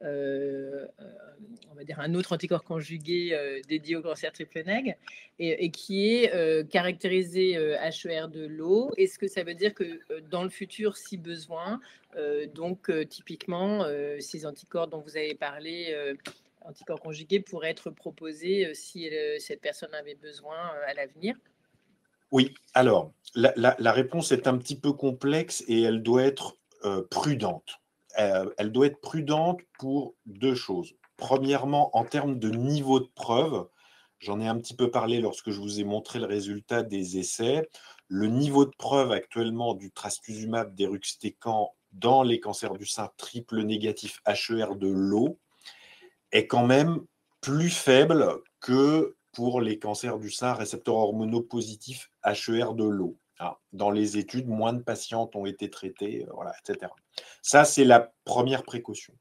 on va dire un autre anticorps conjugué dédié au cancer triple nég, et qui est caractérisé HER2 low. Est-ce que ça veut dire que dans le futur, si besoin, typiquement, ces anticorps dont vous avez parlé, anticorps conjugués, pourraient être proposés si cette personne avait besoin à l'avenir? Oui, alors, la réponse est un petit peu complexe et elle doit être prudente. Elle doit être prudente pour deux choses. Premièrement, en termes de niveau de preuve, j'en ai un petit peu parlé lorsque je vous ai montré le résultat des essais. Le niveau de preuve actuellement du trastuzumab deruxtecan dans les cancers du sein triple négatif HER2 low est quand même plus faible que pour les cancers du sein récepteurs hormonaux positifs HER2 low. Dans les études, moins de patientes ont été traitées, voilà, etc. Ça, c'est la première précaution.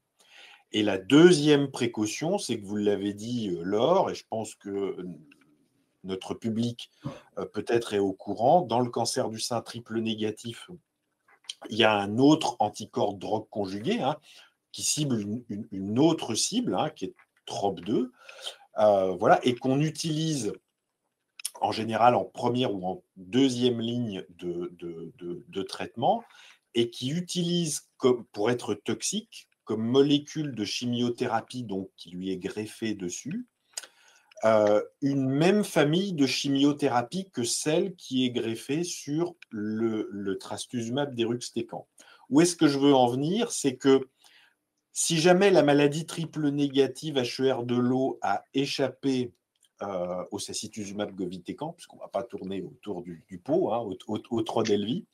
Et la deuxième précaution, c'est que vous l'avez dit, Laure, et je pense que notre public peut-être est au courant, dans le cancer du sein triple négatif, il y a un autre anticorps drogue conjugué qui cible une autre cible, qui est TROP2, voilà, et qu'on utilise en général en première ou en deuxième ligne de traitement, et qui utilise pour être toxique comme molécule de chimiothérapie, donc qui lui est greffée dessus, une même famille de chimiothérapie que celle qui est greffée sur le trastuzumab deruxtecan. Où est-ce que je veux en venir? C'est que si jamais la maladie triple négative HER2 low a échappé au sacituzumab govitecan, puisqu'on ne va pas tourner autour du pot, au Trodelvy,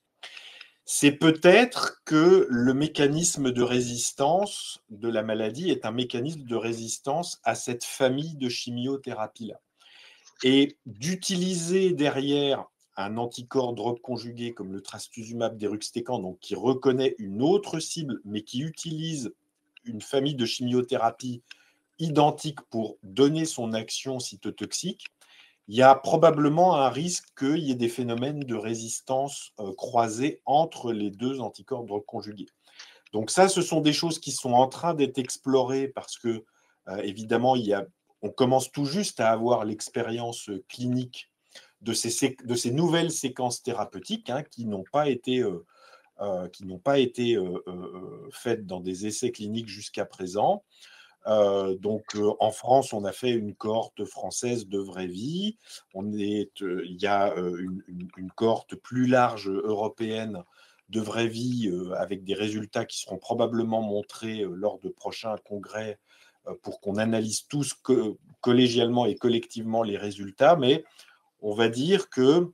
c'est peut-être que le mécanisme de résistance de la maladie est un mécanisme de résistance à cette famille de chimiothérapie-là. Et d'utiliser derrière un anticorps drogue conjugué comme le trastuzumab deruxtecan, donc qui reconnaît une autre cible, mais qui utilise une famille de chimiothérapie identique pour donner son action cytotoxique, il y a probablement un risque qu'il y ait des phénomènes de résistance croisés entre les deux anticorps drogue conjugués. Donc ça, ce sont des choses qui sont en train d'être explorées parce que, évidemment, on commence tout juste à avoir l'expérience clinique de ces nouvelles séquences thérapeutiques qui n'ont pas été faites dans des essais cliniques jusqu'à présent. En France, on a fait une cohorte française de vraie vie. Il y a une cohorte plus large européenne de vraie vie avec des résultats qui seront probablement montrés lors de prochains congrès pour qu'on analyse tous collégialement et collectivement les résultats. Mais on va dire que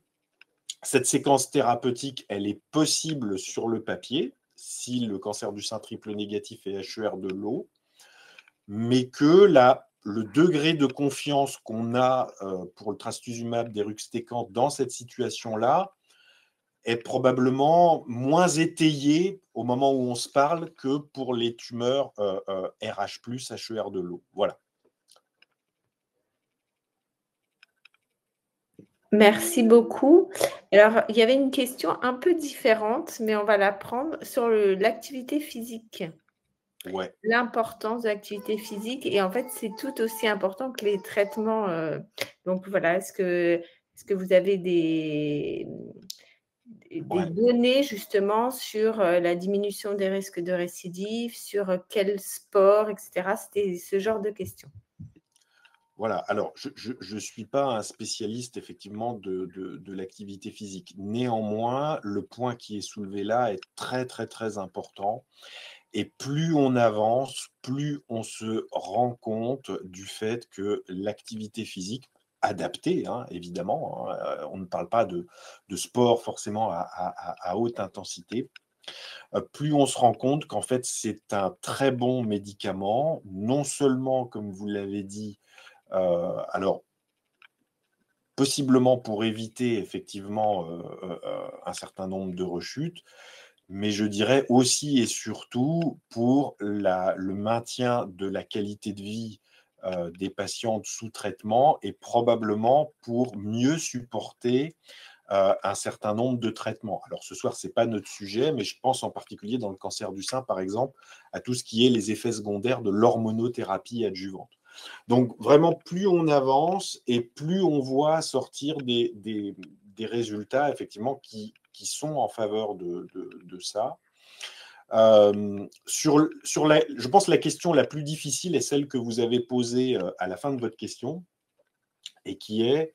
cette séquence thérapeutique, elle est possible sur le papier si le cancer du sein triple négatif est HER2 low. mais que le degré de confiance qu'on a pour le trastuzumab deruxtecan dans cette situation-là est probablement moins étayé au moment où on se parle que pour les tumeurs RH+, HER de l'eau. Voilà. Merci beaucoup. Alors, il y avait une question un peu différente, mais on va la prendre sur l'activité physique. Ouais. L'importance de l'activité physique, et en fait, c'est tout aussi important que les traitements. Donc, voilà, est-ce que vous avez des données justement sur la diminution des risques de récidive, sur quel sport, etc. C'était ce genre de questions. Voilà, alors je ne suis pas un spécialiste effectivement de l'activité physique. Néanmoins, le point qui est soulevé là est très, très, très important. Et plus on avance, plus on se rend compte du fait que l'activité physique adaptée, hein, évidemment, hein, on ne parle pas de sport forcément à haute intensité, plus on se rend compte qu'en fait c'est un très bon médicament, non seulement, comme vous l'avez dit, alors possiblement pour éviter effectivement un certain nombre de rechutes, mais je dirais aussi et surtout pour le maintien de la qualité de vie des patientes sous traitement et probablement pour mieux supporter un certain nombre de traitements. Alors ce soir, ce n'est pas notre sujet, mais je pense en particulier dans le cancer du sein, par exemple, à tout ce qui est les effets secondaires de l'hormonothérapie adjuvante. Donc vraiment, plus on avance et plus on voit sortir des résultats effectivement qui sont en faveur de ça. Je pense que la question la plus difficile est celle que vous avez posée à la fin de votre question et qui est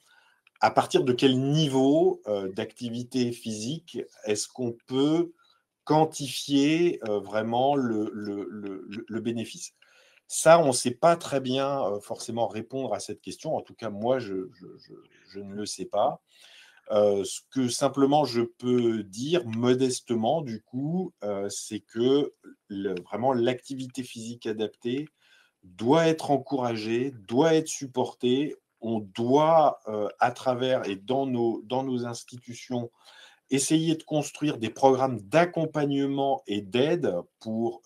à partir de quel niveau d'activité physique est-ce qu'on peut quantifier vraiment le bénéfice? Ça, on ne sait pas très bien forcément répondre à cette question. En tout cas, moi, je ne le sais pas. Ce que simplement je peux dire modestement, du coup, c'est que vraiment l'activité physique adaptée doit être encouragée, doit être supportée. On doit, à travers et dans nos institutions, essayer de construire des programmes d'accompagnement et d'aide pour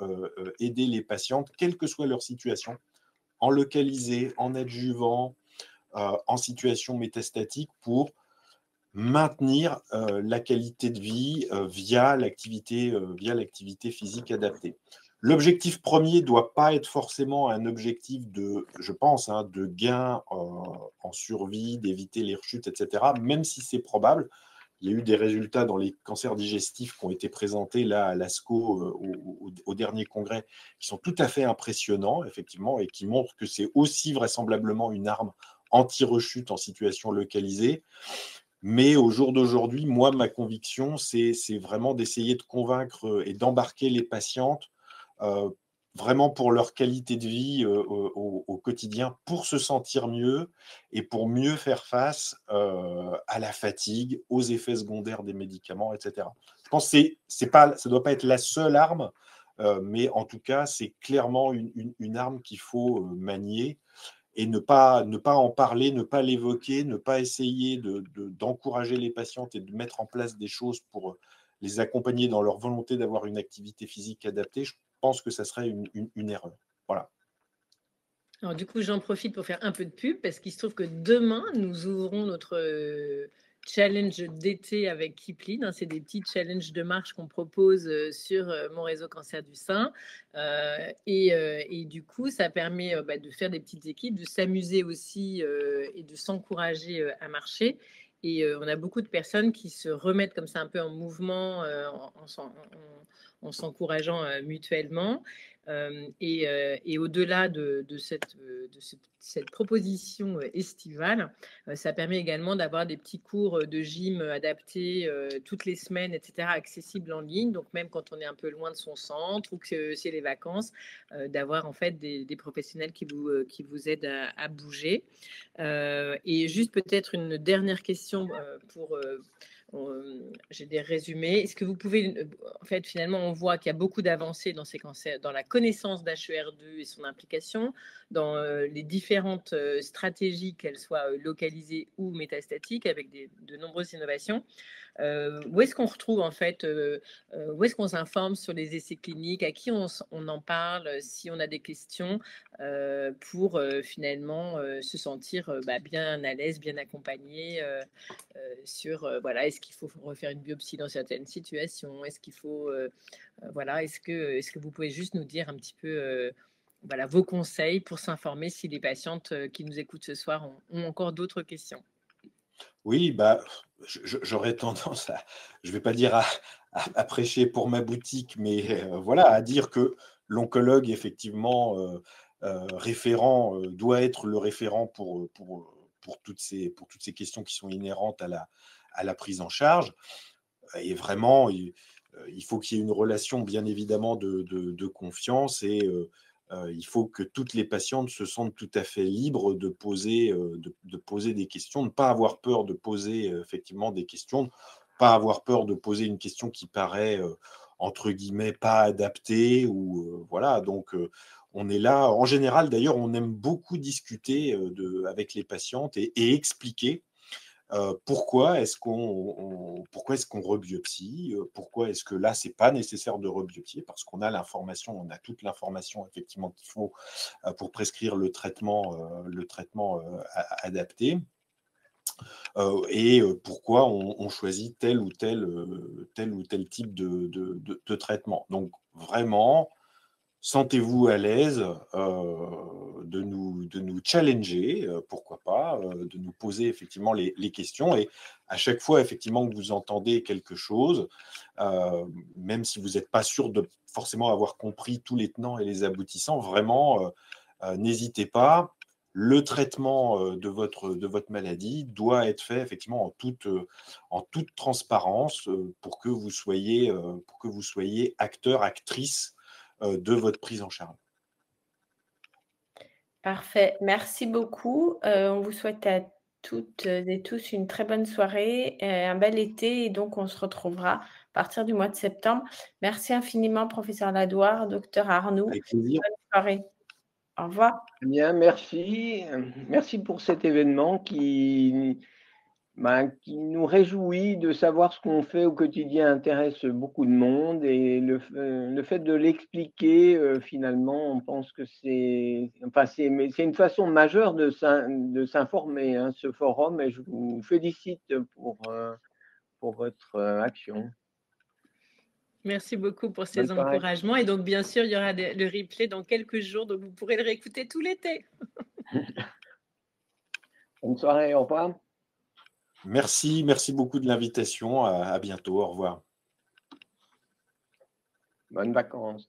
aider les patientes, quelle que soit leur situation, en localisé, en adjuvant, en situation métastatique, pour maintenir la qualité de vie via l'activité physique adaptée. L'objectif premier ne doit pas être forcément un objectif je pense, de gain en survie, d'éviter les rechutes, etc., même si c'est probable. Il y a eu des résultats dans les cancers digestifs qui ont été présentés là à l'ASCO au dernier congrès, qui sont tout à fait impressionnants, effectivement, et qui montrent que c'est aussi vraisemblablement une arme anti-rechute en situation localisée. Mais au jour d'aujourd'hui, moi, ma conviction, c'est vraiment d'essayer de convaincre et d'embarquer les patientes vraiment pour leur qualité de vie au quotidien, pour se sentir mieux et pour mieux faire face à la fatigue, aux effets secondaires des médicaments, etc. Je pense que ça ne doit pas être la seule arme, mais en tout cas, c'est clairement une arme qu'il faut manier et ne pas en parler, ne pas l'évoquer, ne pas essayer d'encourager les patientes et de mettre en place des choses pour les accompagner dans leur volonté d'avoir une activité physique adaptée. Je pense que ça serait une erreur. Voilà. Alors du coup, j'en profite pour faire un peu de pub parce qu'il se trouve que demain, nous ouvrons notre challenge d'été avec Kipling. C'est des petits challenges de marche qu'on propose sur mon réseau cancer du sein. Et du coup, ça permet de faire des petites équipes, de s'amuser aussi et de s'encourager à marcher. Et on a beaucoup de personnes qui se remettent comme ça un peu en mouvement en s'encourageant mutuellement. Et au-delà de cette proposition estivale, ça permet également d'avoir des petits cours de gym adaptés toutes les semaines, etc., accessibles en ligne. Donc même quand on est un peu loin de son centre ou que c'est les vacances, d'avoir en fait des professionnels qui vous aident à bouger. Et juste peut-être une dernière question j'ai des résumés. Est-ce que vous pouvez, en fait, finalement, on voit qu'il y a beaucoup d'avancées dans ces cancers, dans la connaissance d'HER2 et son implication, dans les différentes stratégies, qu'elles soient localisées ou métastatiques, avec de nombreuses innovations. Où est-ce qu'on retrouve, en fait, où est-ce qu'on s'informe sur les essais cliniques, à qui on en parle, si on a des questions, pour finalement se sentir bien à l'aise, bien accompagné sur, voilà, est-ce qu'il faut refaire une biopsie dans certaines situations, est-ce qu'il faut, voilà, est-ce que vous pouvez juste nous dire un petit peu voilà, vos conseils pour s'informer si les patientes qui nous écoutent ce soir ont encore d'autres questions? Oui, j'aurais tendance à, je ne vais pas dire à prêcher pour ma boutique, mais voilà, à dire que l'oncologue, effectivement, référent, doit être le référent pour toutes ces questions qui sont inhérentes à la prise en charge. Et vraiment, il faut qu'il y ait une relation, bien évidemment, de confiance, et il faut que toutes les patientes se sentent tout à fait libres de poser des questions, de ne pas avoir peur de poser effectivement des questions, de ne pas avoir peur de poser une question qui paraît, entre guillemets, pas adaptée. Ou voilà, donc on est là. En général, d'ailleurs, on aime beaucoup discuter avec les patientes et expliquer pourquoi est-ce qu'on rebiopsie, pourquoi est-ce que là, c'est pas nécessaire de rebiopsier, parce qu'on a l'information, on a toute l'information effectivement qu'il faut pour prescrire le traitement adapté, et pourquoi on choisit tel ou tel type de traitement. Donc vraiment, sentez-vous à l'aise de nous challenger, pourquoi pas, de nous poser effectivement les questions. Et à chaque fois, effectivement, que vous entendez quelque chose, même si vous n'êtes pas sûr de forcément avoir compris tous les tenants et les aboutissants, vraiment, n'hésitez pas. Le traitement de votre maladie doit être fait effectivement en toute transparence, pour que vous soyez acteur, actrice de votre prise en charge. Parfait. Merci beaucoup. On vous souhaite à toutes et tous une très bonne soirée, un bel été, et donc on se retrouvera à partir du mois de septembre. Merci infiniment, professeur Ladoire, docteur Arnoux. Avec plaisir. Bonne soirée. Au revoir. Bien, merci. Merci pour cet événement qui nous réjouit de savoir ce qu'on fait au quotidien intéresse beaucoup de monde, et le fait de l'expliquer, finalement, on pense que c'est une façon majeure de s'informer, hein, ce forum, et je vous félicite pour votre action. Merci beaucoup pour Bonne ces soirée. encouragements. Et donc, bien sûr, il y aura le replay dans quelques jours, donc vous pourrez le réécouter tout l'été. Bonne soirée, au revoir. Merci beaucoup de l'invitation. À bientôt. Au revoir. Bonnes vacances.